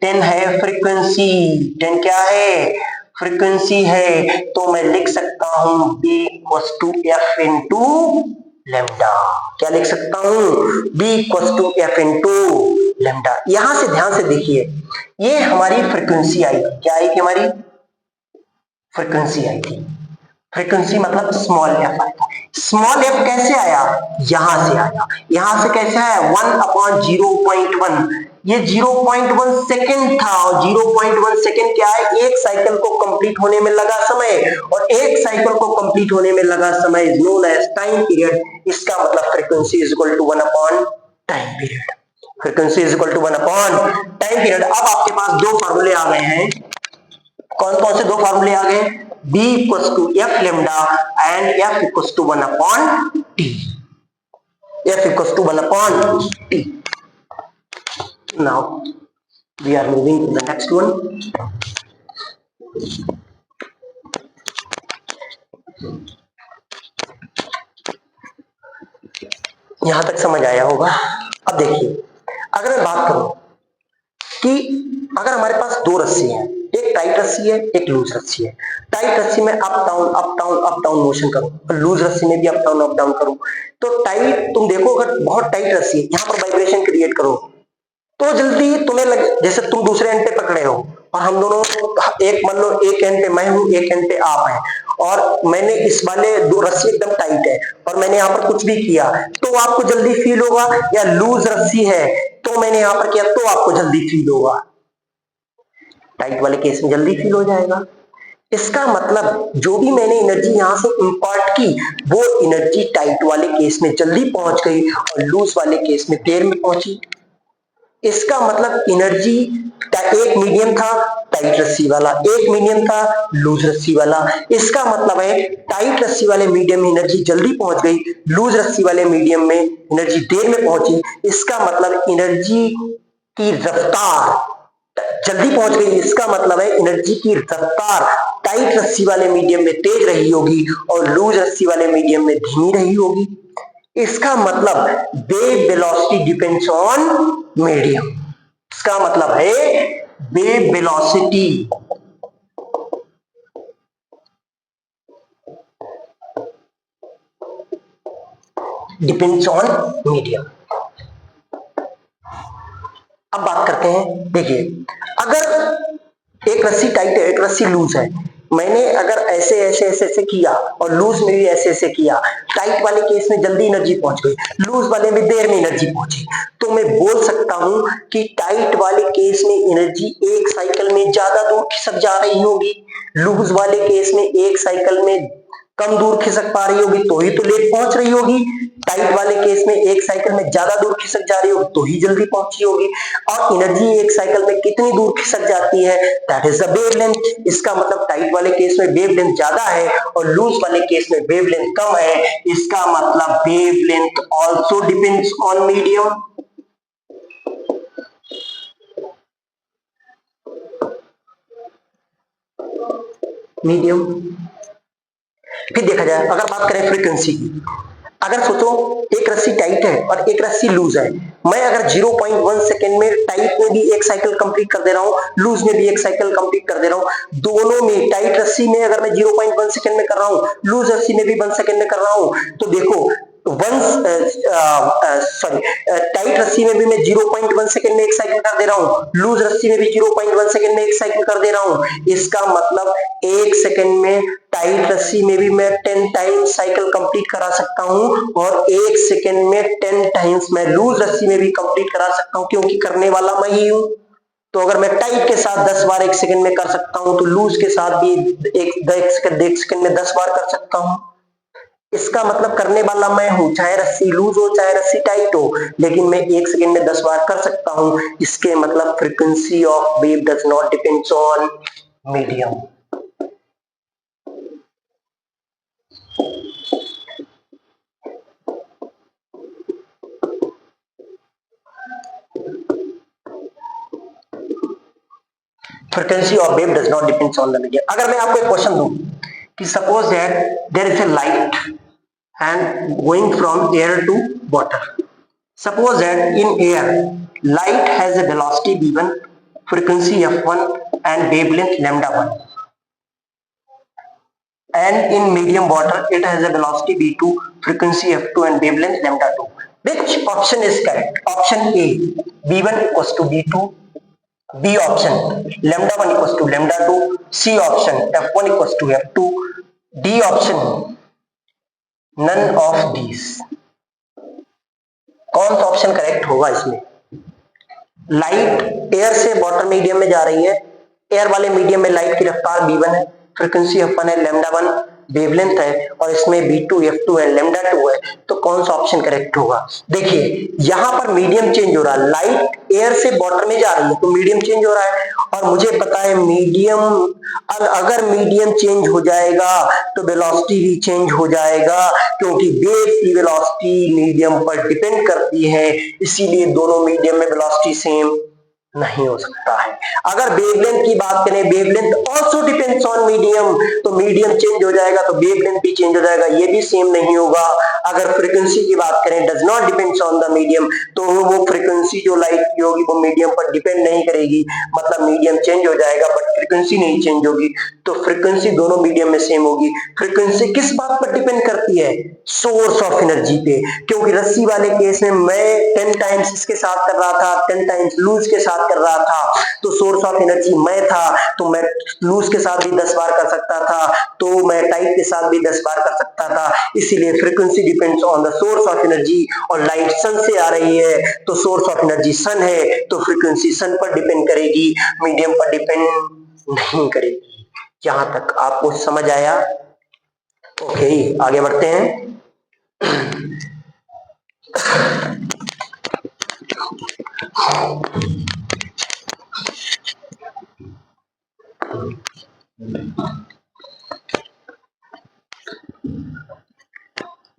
10 है फ्रीक्वेंसी। 10 क्या है, फ्रीक्वेंसी है। तो मैं लिख सकता हूं B equals to F into lambda. क्या लिख सकता हूं, B equals to F into lambda. यहां से ध्यान से देखिए, ये हमारी फ्रीक्वेंसी आई, क्या आई थी, हमारी फ्रीक्वेंसी आई थी। फ्रीक्वेंसी मतलब स्मॉल एफ आएगा। स्मॉल एफ कैसे आया, यहां से आया। यहां से कैसे आया, 1/0.1। ये 0.1 सेकेंड था और 0.1 सेकेंड क्या है, एक साइकिल को कंप्लीट होने में लगा समय। और एक साइकिल को कंप्लीट होने में लगा समय is known as time period. इसका मतलब फ्रीक्वेंसी इज इक्वल टू 1/टाइम period. Frequency is equal to 1/टाइम पीरियड। अब आपके पास दो फॉर्मूले आ गए हैं। कौन कौन से दो फॉर्मूले आ गए, B equals to F lambda and F equals to 1/T। F equals to 1/T। Now we are moving to the next one. यहां तक समझ आया होगा। अब देखिए, अगर मैं बात करूं कि अगर हमारे पास दो रस्सी हैं, एक टाइट रस्सी है, एक लूज रस्सी है। टाइट रस्सी में up down up down up down motion करूं और लूज रस्सी में भी अप डाउन करूं, तो टाइट, तुम देखो अगर बहुत टाइट रस्सी है, यहां पर वाइब्रेशन क्रिएट करो तो जल्दी तुम्हें लगे, जैसे तुम दूसरे एंड पे पकड़े हो और हम दोनों, एक मान लो एक एंड पे मैं हूं, एक एंड पे आप हैं, और मैंने इस वाले दो रस्सी एकदम टाइट है और मैंने यहाँ पर कुछ भी किया तो आपको जल्दी फील होगा, या लूज रस्सी है तो मैंने यहाँ पर किया तो आपको जल्दी फील होगा। टाइट वाले केस में जल्दी फील हो जाएगा। इसका मतलब जो भी मैंने एनर्जी यहां से इंपार्ट की वो एनर्जी टाइट वाले केस में जल्दी पहुंच गई और लूज वाले केस में देर में पहुंची। इसका मतलब एनर्जी, एक मीडियम था टाइट रस्सी वाला, एक मीडियम था लूज रस्सी वाला। इसका मतलब है टाइट रस्सी वाले मीडियम में एनर्जी जल्दी पहुंच गई, लूज रस्सी वाले मीडियम में एनर्जी देर में पहुंची। इसका मतलब एनर्जी की रफ्तार जल्दी पहुंच गई। इसका मतलब है एनर्जी की रफ्तार टाइट रस्सी वाले मीडियम में तेज रही होगी और लूज रस्सी वाले मीडियम में धीमी रही होगी। इसका मतलब wave velocity depends on medium. इसका मतलब है wave velocity depends on medium. अब बात करते हैं, देखिए अगर एक रस्सी टाइट है, एक रस्सी लूज है, मैंने अगर ऐसे ऐसे ऐसे ऐसे किया और लूज में भी ऐसे ऐसे किया, टाइट वाले केस में जल्दी एनर्जी पहुंच गई, लूज वाले में देर में एनर्जी पहुंची, तो मैं बोल सकता हूं कि टाइट वाले केस में एनर्जी एक साइकिल में ज्यादा दूर खिसक जा रही होगी, लूज वाले केस में एक साइकिल में कम दूर खिसक पा रही होगी तो ही तो लेट पहुंच रही होगी। टाइट वाले केस में एक साइकिल में ज्यादा दूर खिसक जा रही होगी तो ही जल्दी पहुंची होगी। और एनर्जी एक साइकिल में कितनी दूर खिसक जाती है, दैट इज द वेवलेंथ। इसका मतलब टाइट वाले केस में वेवलेंथ ज्यादा है और लूज वाले केस में वेवलेंथ कम है। इसका मतलब wavelength also depends on medium. फिर देखा जाए, अगर बात करें फ्रीक्वेंसी की, अगर सोचो एक रस्सी टाइट है और एक रस्सी लूज है, मैं अगर 0.1 सेकेंड में टाइट में भी एक साइकिल कंप्लीट कर दे रहा हूं, लूज में भी एक साइकिल कंप्लीट कर दे रहा हूं, दोनों में टाइट रस्सी में अगर मैं 0.1 सेकेंड में कर रहा हूं, लूज रस्सी में भी 1 सेकेंड में कर रहा हूं, तो देखो टाइट रस्सी में भी मैं 0.1 सेकेंड में एक साइकिल कर दे रहा हूं, लूज रस्सी में भी 0.1 सेकेंड में एक साइकिल कर दे रहा हूं। इसका मतलब एक सेकेंड में टाइट रस्सी में भी मैं 10 टाइम्स साइकिल कंप्लीट करा सकता हूं और एक सेकेंड में 10 टाइम्स मैं लूज रस्सी में भी कंप्लीट करा सकता हूं, क्योंकि करने वाला मैं ही हूं। तो अगर मैं टाइट के साथ 10 बार 1 सेकंड में कर सकता हूं तो लूज के साथ भी एक सेकंड में 10 बार कर सकता हूं। इसका मतलब करने वाला मैं हूं, चाहे रस्सी लूज हो चाहे रस्सी टाइट हो, लेकिन मैं 1 सेकंड में 10 बार कर सकता हूं। इसके मतलब frequency of wave does not depends on medium. Frequency of wave does not depends on the medium. अगर मैं आपको एक क्वेश्चन दूं कि suppose that there is a light and going from air to water. Suppose that in air, light has a velocity v1, frequency f1 and wavelength lambda 1. And in medium water, it has a velocity v2, frequency f2 and wavelength lambda 2. Which option is correct? Option A, v1 equals to v2. B option, lambda 1 equals to lambda 2. C option, f1 equals to f2. D option, none of these. कौन सा option correct होगा इसमें? Light air से water medium में जा रही है, air वाले मीडियम में लाइट की रफ्तार v1 है, फ्रीक्वेंसी f1 है, लैम्डा 1 वेवलेंथ है और इसमें v2 f2 है, लैम्डा 2 है। तो कौन सा ऑप्शन करेक्ट होगा? देखिए यहां पर मीडियम चेंज हो रहा है, लाइट एयर से वाटर में जा रही है तो मीडियम चेंज हो रहा है और मुझे पता है मीडियम, अगर मीडियम चेंज हो जाएगा तो वेलोसिटी भी चेंज हो जाएगा, क्योंकि वेव की वेलोसिटी मीडियम पर डिपेंड करती है, इसीलिए दोनों मीडियम में वेलोसिटी सेम नहीं हो सकता है। अगर वेवलेंथ की बात करें, wavelength also depends on medium, तो मीडियम चेंज हो जाएगा तो वेवलेंथ भी चेंज हो जाएगा, ये भी सेम नहीं होगा। अगर फ्रीक्वेंसी की बात करें, does not depends on the medium, तो वो फ्रीक्वेंसी जो लाइट की होगी वो मीडियम पर डिपेंड नहीं करेगी, मतलब मीडियम चेंज हो जाएगा बट फ्रीक्वेंसी नहीं चेंज होगी, तो फ्रीक्वेंसी दोनों मीडियम में सेम होगी। फ्रीक्वेंसी किस बात पर डिपेंड करती है? सोर्स ऑफ एनर्जी पे, क्योंकि रस्सी वाले केस में मैं 10 टाइम्स इसके साथ कर रहा था, 10 टाइम्स लूज के साथ कर रहा था, तो सोर्स ऑफ एनर्जी मैं था, तो मैं लूज के साथ भी 10 बार कर सकता था, तो मैं टाइट के साथ भी 10 बार कर सकता था। इसीलिए frequency depends on the source of energy, और लाइट सन से आ रही है तो सोर्स ऑफ एनर्जी सन है, तो फ्रीक्वेंसी सन पर डिपेंड करेगी, मीडियम पर डिपेंड नहीं करेगी। यहां तक आपको समझ आया? ओके, आगे बढ़ते हैं।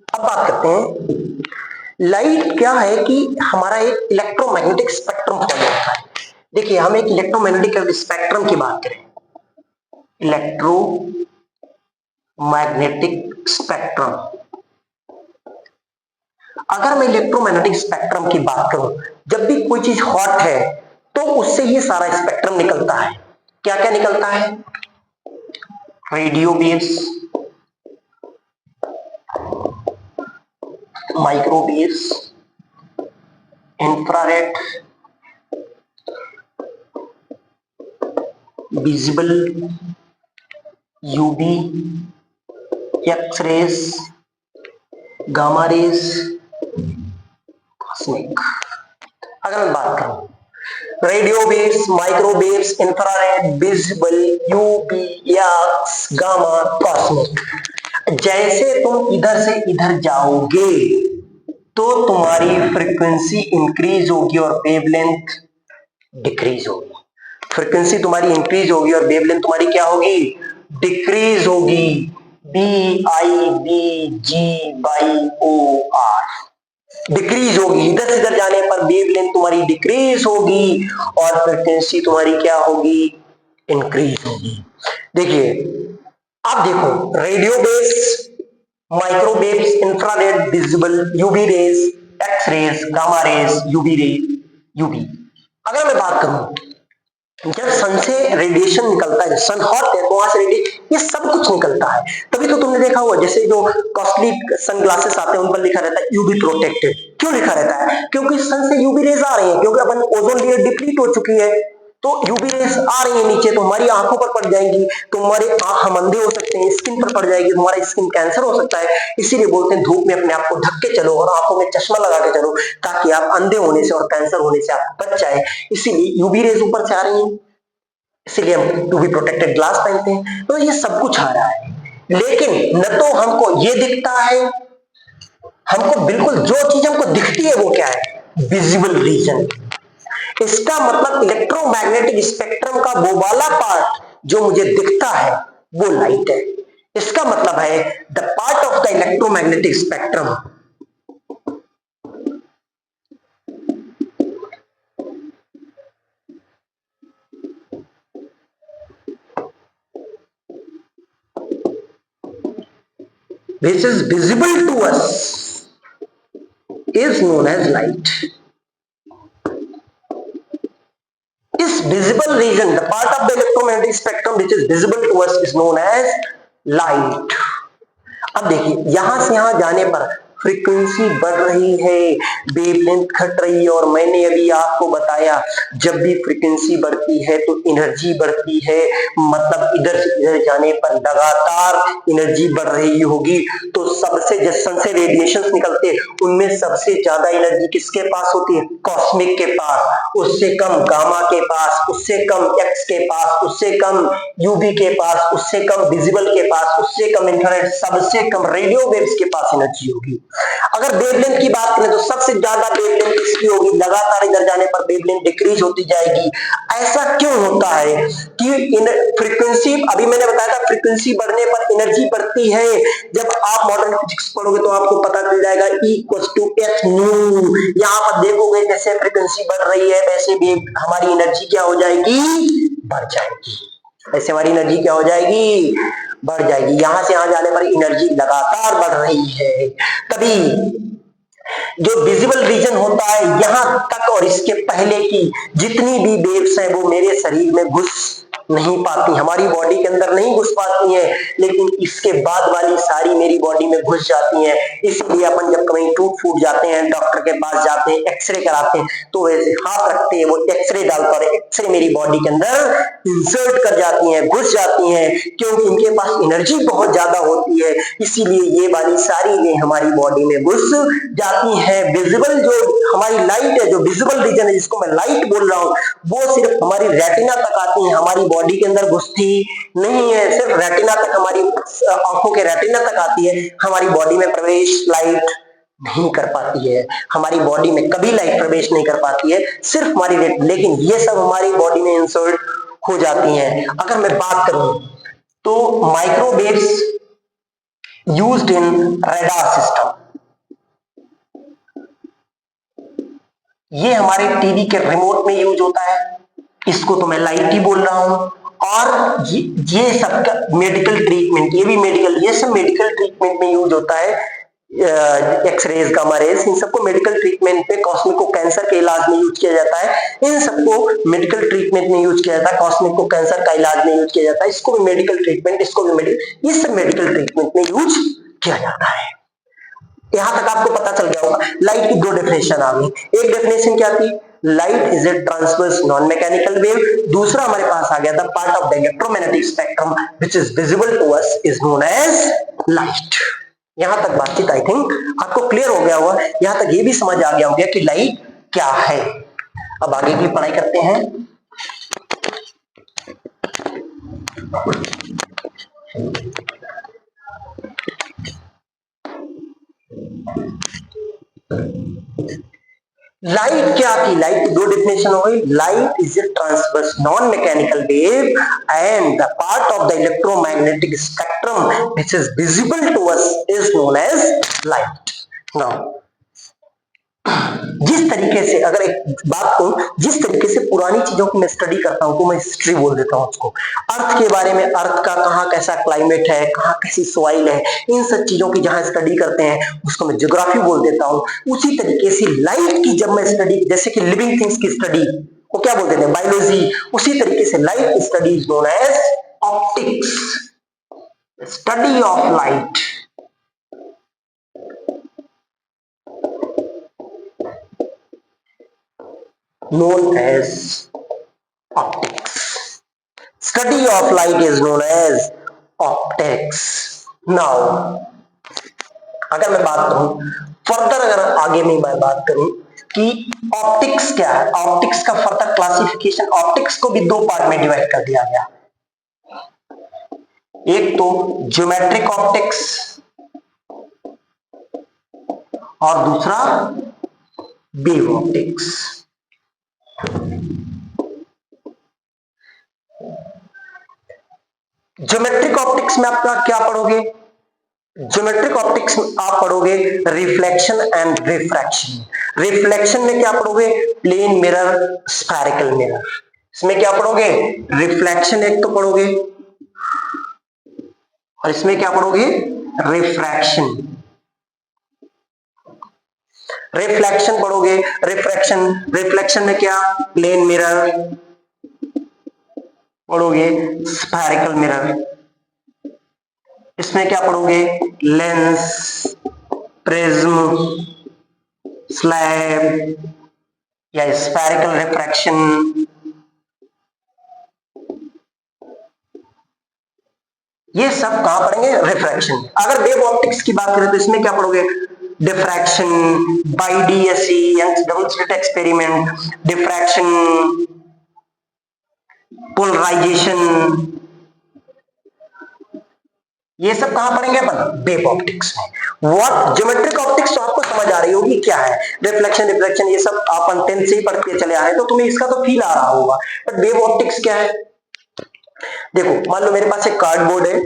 अब बात करते हैं लाइट क्या है कि हमारा एक इलेक्ट्रोमैग्नेटिक स्पेक्ट्रम फॉलो होता है। देखिए हम एक इलेक्ट्रोमैग्नेटिक स्पेक्ट्रम की बात करें, इलेक्ट्रोमैग्नेटिक स्पेक्ट्रम। अगर मैं इलेक्ट्रोमैग्नेटिक स्पेक्ट्रम की बात करूं, जब भी कोई चीज हॉट है तो उससे ये सारा स्पेक्ट्रम निकलता है। क्या क्या निकलता है? Radio waves, microwaves, infrared, visible, UV, X-rays, gamma rays, cosmic. अगर मैं बात करूं radio waves, microwaves, infrared, visible, UV, x, gamma, cosmic, जैसे तुम इधर से इधर जाओगे तो तुम्हारी फ्रीक्वेंसी इंक्रीज होगी और वेवलेंथ डिक्रीज होगी। फ्रीक्वेंसी तुम्हारी इंक्रीज होगी और वेवलेंथ तुम्हारी क्या होगी? डिक्रीज होगी। BIVGYOR, डिक्रीज होगी। इधर से इधर जाने पर वेवलेंथ तुम्हारी डिक्रीज होगी और फ्रीक्वेंसी तुम्हारी क्या होगी? इंक्रीज होगी। देखिए अब देखो, radio waves, microwaves, infrared, visible, UV rays, X rays, gamma rays, UV rays, UV. अगर मैं बात करूं, जब सन से रेडिएशन निकलता है, सन हॉट है तो वहां से रेडिएशन, ये सब कुछ निकलता है। तभी तो तुमने देखा होगा जैसे जो कॉस्टली सनग्लासेस आते हैं उन पर लिखा रहता है यूवी प्रोटेक्टेड। क्यों लिखा रहता है? क्योंकि सन से यूवी रेज आ रही है, क्योंकि अपन ओजोन लेयर डिप्लीट हो चुकी है। तो यूवी रेस आ रही है नीचे तो हमारी आंखों पर पड़ जाएंगी, तो हमारे आंख हम अंधे हो सकते हैं, स्किन पर पड़ जाएगी, हमारा स्किन कैंसर हो सकता है। इसीलिए बोलते हैं धूप में अपने आप को ढक के चलो और आंखों में चश्मा लगा के चलो, ताकि आप अंधे होने से और कैंसर होने से आप बच जाए। इसीलिए यूवी रेस ऊपर से आ रही है, इसीलिए हम यूवी प्रोटेक्टेड ग्लास पहनते हैं। तो ये सब कुछ आ रहा है, लेकिन न तो हमको ये दिखता है, हमको बिल्कुल जो चीज हमको दिखती है वो क्या है, विजिबल रीजन। इसका मतलब इलेक्ट्रोमैग्नेटिक स्पेक्ट्रम का वो वाला पार्ट जो मुझे दिखता है वो लाइट है। इसका मतलब है the part of the electromagnetic spectrum which is visible to us is known as light. This visible region, the part of the electromagnetic spectrum which is visible to us is known as light. अब देखिए यहां से यहां जाने पर frequency बढ़ रही है, वेवलेंथ घट रही है, और मैंने अभी आपको बताया जब भी फ्रीक्वेंसी बढ़ती है तो एनर्जी बढ़ती है, मतलब इधर से इधर जाने पर लगातार एनर्जी बढ़ रही होगी। तो सबसे जिस सन से रेडिएशन निकलते हैं उनमें सबसे ज्यादा एनर्जी किसके पास होती है, कॉस्मिक के पास, उससे कम गामा के पास, उससे कम एक्स के पास, उससे कम यूवी के पास, उससे कम विजिबल के पास, उससे कम इंफ्रारेड, सबसे कम रेडियो वेव्स के पास एनर्जी होगी। अगर वेवलेंथ की बात करें तो सबसे ज्यादा वेवलेंथ किसकी होगी, लगातार इधर जाने पर वेवलेंथ डिक्रीज होती जाएगी। ऐसा क्यों होता है कि फ्रीक्वेंसी, अभी मैंने बताया था फ्रीक्वेंसी बढ़ने पर एनर्जी बढ़ती है। जब आप मॉडर्न फिजिक्स पढ़ोगे तो आपको पता चल जाएगा E equals to H nu. यहाँ पर देखोगे जैसे फ्रीक्वेंसी बढ़ रही है वैसे भी हमारी एनर्जी क्या हो जाएगी, बढ़ जाएगी। ऐसे हमारी एनर्जी क्या हो जाएगी, बढ़ जाएगी। यहां से यहां जाने पर एनर्जी लगातार बढ़ रही है। तभी जो विजिबल रीजन होता है यहां तक और इसके पहले की जितनी भी वेव्स है वो मेरे शरीर में घुस नहीं पाती, हमारी बॉडी के अंदर नहीं घुस पाती हैं, लेकिन इसके बाद वाली सारी मेरी बॉडी में घुस जाती हैं। इसीलिए अपन जब कहीं टूट फूट जाते हैं, डॉक्टर के पास जाते हैं, एक्सरे कराते हैं, तो वैसे हाथ रखते हैं, वो एक्सरे डालता है, एक्सरे मेरी बॉडी के अंदर इंसर्ट कर जाती हैं, घुस जाती हैं, क्योंकि इनके पास एनर्जी बहुत ज्यादा होती है। इसीलिए ये वाली सारी वे हमारी बॉडी में घुस जाती है। विजिबल जो हमारी लाइट है, जो विजिबल रीजन है जिसको मैं लाइट बोल रहा हूं, वो सिर्फ हमारी रेटिना तक आती है, हमारी बॉडी के अंदर घुसती नहीं है। सिर्फ रेटिना तक, हमारी आंखों के रेटिना तक आती है, हमारी बॉडी में प्रवेश लाइट नहीं कर पाती है। हमारी बॉडी में कभी लाइट प्रवेश नहीं कर पाती है, सिर्फ हमारी लेकिन ये सब हमारी बॉडी में इंसर्ट हो जाती हैं। अगर मैं बात करूं तो microwaves used in radar system, ये हमारे टीवी के रिमोट में यूज होता है, इसको तो मैं लाइट ही बोल रहा हूं। और ये सब मेडिकल ट्रीटमेंट, ये भी मेडिकल, ये सब मेडिकल ट्रीटमेंट में यूज होता है। एक्सरेज, गामा रेज, इन सबको मेडिकल ट्रीटमेंट में, कॉस्मिक को कैंसर के इलाज में यूज किया जाता है, इन सबको मेडिकल ट्रीटमेंट में यूज किया जाता है। कॉस्मिक को कैंसर का इलाज में यूज किया जाता है, इसको भी मेडिकल ट्रीटमेंट, इसको भी मेडिकल, ये सब मेडिकल ट्रीटमेंट में यूज किया जाता है। यहां तक आपको पता चल गया होगा। लाइट की दो डेफिनेशन आ गई। एक डेफिनेशन क्या थी, light is a transverse non mechanical wave. दूसरा हमारे पास आ गया था part of the electromagnetic spectrum which is visible to us is known as light. यहां तक बातचीत आई थिंक आपको क्लियर हो गया होगा। यहां तक ये भी समझ आ गया होगा कि लाइट क्या है। अब आगे की पढ़ाई करते हैं। लाइट क्या थी, लाइट की दो डेफिनेशन हो गई। Light is a transverse non mechanical wave and the part of the electromagnetic spectrum which is visible to us is known as light. Now जिस तरीके से, अगर एक बात कहूं, जिस तरीके से पुरानी चीजों की मैं स्टडी करता हूं तो मैं हिस्ट्री बोल देता हूं उसको, अर्थ के बारे में, अर्थ का कहाँ कैसा क्लाइमेट है, कहाँ कैसी सॉइल है, इन सब चीजों की जहां स्टडी करते हैं उसको मैं ज्योग्राफी बोल देता हूं। उसी तरीके से लाइट की जब मैं स्टडी, जैसे कि लिविंग थिंग्स की स्टडी को क्या बोलते हैं, बायोलॉजी, उसी तरीके से light study is known as optics, study of light. known as optics. Study of light is known as optics. Now अगर मैं बात करूं फर्दर, अगर आगे में मैं बात करूं कि ऑप्टिक्स क्या है, ऑप्टिक्स का फर्दर क्लासिफिकेशन, ऑप्टिक्स को भी दो पार्ट में डिवाइड कर दिया गया। एक तो ज्योमेट्रिक ऑप्टिक्स और दूसरा वेव ऑप्टिक्स। ज्योमेट्रिक ऑप्टिक्स में आप क्या पढ़ोगे? ज्योमेट्रिक ऑप्टिक्स में आप पढ़ोगे रिफ्लेक्शन एंड रिफ्रैक्शन। रिफ्लेक्शन में क्या पढ़ोगे? Plane mirror, spherical mirror. इसमें क्या पढ़ोगे? रिफ्लेक्शन एक तो पढ़ोगे और इसमें क्या पढ़ोगे? रिफ्रैक्शन। रिफ्लेक्शन पढ़ोगे, रिफ्रैक्शन। रिफ्लेक्शन में क्या? प्लेन मिरर पढ़ोगे, स्फेरिकल मिरर। इसमें क्या पढ़ोगे? लेंस, प्रिज्म, स्लैब या स्फेरिकल रिफ्रैक्शन। ये सब कहां पढ़ेंगे? रिफ्रैक्शन। अगर वेव ऑप्टिक्स की बात करें तो इसमें क्या पढ़ोगे? डिफ्रैक्शन, बाईडीएसई Young's double slit experiment, diffraction, polarisation, ये सब कहां पढ़ेंगे अपन? वेव ऑप्टिक्स में। व्हाट ज्योमेट्रिक ऑप्टिक्स तो आपको समझ आ रही होगी क्या है, रिफ्लेक्शन, रिफ्रैक्शन, ये सब अपन 10th से ही पढ़ते चले आए तो तुम्हें इसका तो फील आ रहा होगा। बट वेव ऑप्टिक्स क्या है? देखो, मान लो मेरे पास एक कार्डबोर्ड है,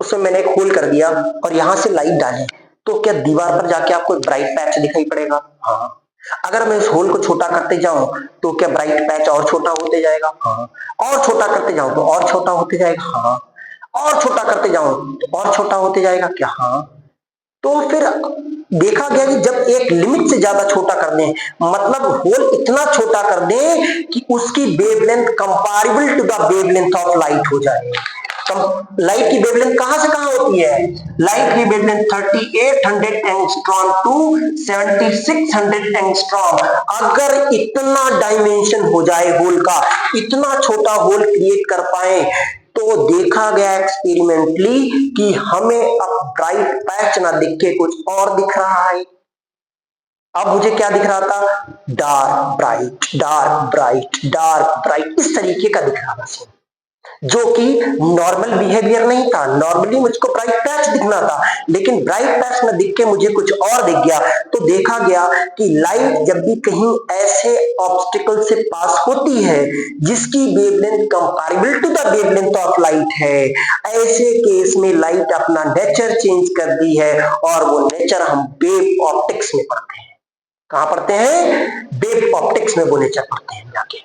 उसमें मैंने एक होल कर दिया और यहां से लाइट डाली, तो क्या दीवार पर जाके आपको एक ब्राइट पैच दिखाई पड़ेगा? हाँ। अगर मैं इस होल को छोटा करते जाऊं तो क्या ब्राइट पैच और छोटा होते जाएगा? हाँ। और छोटा करते जाऊं तो और छोटा होते जाएगा? हाँ। और छोटा करते जाऊं तो और छोटा होते जाएगा क्या? हाँ। तो फिर देखा गया कि जब एक लिमिट से ज्यादा छोटा कर दें, मतलब होल इतना छोटा कर दें कि उसकी wavelength comparable to the wavelength of light हो जाए। लाइट की वेवलेंथ कहां से कहां होती है? लाइट की वेवलेंथ 3800 एंगस्ट्रॉम टू 7600 एंगस्ट्रॉम। अगर इतना डायमेंशन हो जाए होल का, इतना छोटा होल क्रिएट कर पाए, तो देखा गया एक्सपेरिमेंटली कि हमें अब ब्राइट पैच ना दिख के कुछ और दिख रहा है। अब मुझे क्या दिख रहा था? Dark bright, dark bright, dark bright, इस तरीके का दिख रहा था, जो कि नॉर्मल बिहेवियर नहीं था। नॉर्मली मुझको ब्राइट पैच दिखना था, लेकिन ब्राइट पैच न दिख के मुझे कुछ और दिख गया। तो देखा गया कि लाइट जब भी कहीं ऐसे ऑब्स्टिकल से पास होती है जिसकी wavelength comparable to the wavelength of light है, ऐसे केस में लाइट अपना नेचर चेंज कर दी है, और वो नेचर हम वेव ऑप्टिक्स में पढ़ते हैं। कहां पढ़ते हैं? वेव ऑप्टिक्स में वो नेचर पढ़ते हैं जाके।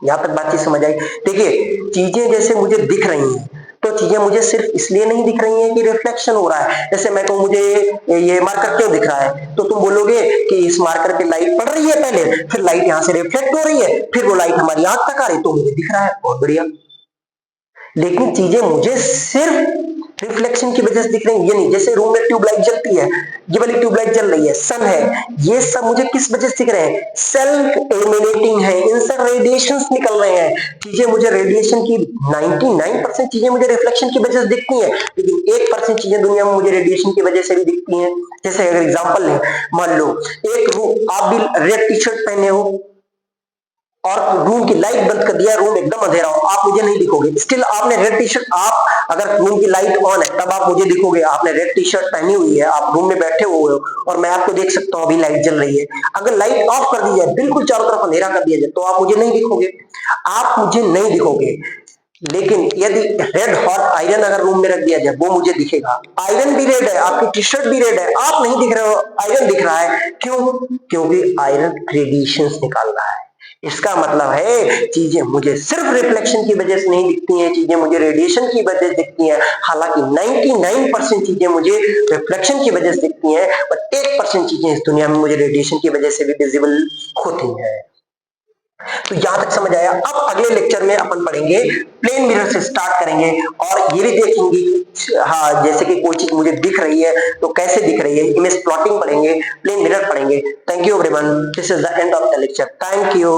यहां तक बातचीत समझ आई? देखिए, चीजें जैसे मुझे दिख रही हैं, तो चीजें मुझे सिर्फ इसलिए नहीं दिख रही हैं कि रिफ्लेक्शन हो रहा है। जैसे मैं कहूं मुझे ये मार्कर क्यों दिख रहा है, तो तुम बोलोगे कि इस मार्कर पे लाइट पड़ रही है पहले, फिर लाइट यहां से रिफ्लेक्ट हो रही है, फिर वो लाइट हमारी आंख तक आ रही, तो मुझे दिख रहा है। बहुत बढ़िया। लेकिन चीजें मुझे सिर्फ रिफ्लेक्शन की वजह से दिख रही है, ये नहीं। जैसे रूम में ट्यूबलाइट जलती है, ये वाली ट्यूबलाइट जल रही है, सन है, ये सब मुझे किस वजह से दिख रहे हैं? सेल्फ इल्यूमिनेटिंग है, इनसे रेडिएशंस निकल रहे हैं। चीजें मुझे रेडिएशन की 99% चीजें मुझे रिफ्लेक्शन की वजह से दिखती हैं, लेकिन 1% चीजें दुनिया में मुझे रेडिएशन की वजह से भी दिखती हैं। जैसे अगर एग्जांपल लें, मान लो एक रूम, आप भी रेड टी शर्ट पहने हो और रूम की लाइट बंद कर दिया, रूम एकदम अंधेरा हो, आप मुझे नहीं दिखोगे। स्टिल आपने रेड टी शर्ट, आप अगर रूम की लाइट ऑन है तब आप मुझे दिखोगे। आपने रेड टी शर्ट पहनी हुई है, आप रूम में बैठे हुए हो और मैं आपको देख सकता हूं, अभी लाइट जल रही है। अगर लाइट ऑफ कर दी जाए, बिल्कुल चारों तरफ अंधेरा कर दिया जाए, तो आप मुझे नहीं दिखोगे, आप मुझे नहीं दिखोगे। लेकिन यदि रेड हॉट आयरन अगर रूम में रख दिया जाए, वो मुझे दिखेगा। आयरन भी रेड है, आपकी टी शर्ट भी रेड है, आप नहीं दिख रहे हो, आयरन दिख रहा है। क्यों? क्योंकि आयरन रेडिएशंस निकाल रहा है। इसका मतलब है चीजें मुझे सिर्फ रिफ्लेक्शन की वजह से नहीं दिखती हैं, चीजें मुझे रेडिएशन की वजह से दिखती हैं। हालांकि 99% चीजें मुझे रिफ्लेक्शन की वजह से दिखती हैं, बट 1% चीजें इस दुनिया में मुझे रेडिएशन की वजह से भी विजिबल होती हैं। तो यहां तक समझ आया। अब अगले लेक्चर में अपन पढ़ेंगे, प्लेन मिरर से स्टार्ट करेंगे और ये भी देखेंगे, हाँ, जैसे कि कोई चीज मुझे दिख रही है तो कैसे दिख रही है, इमेज प्लॉटिंग पढ़ेंगे, प्लेन मिरर पढ़ेंगे। Thank you everyone, this is the end of the lecture. Thank you.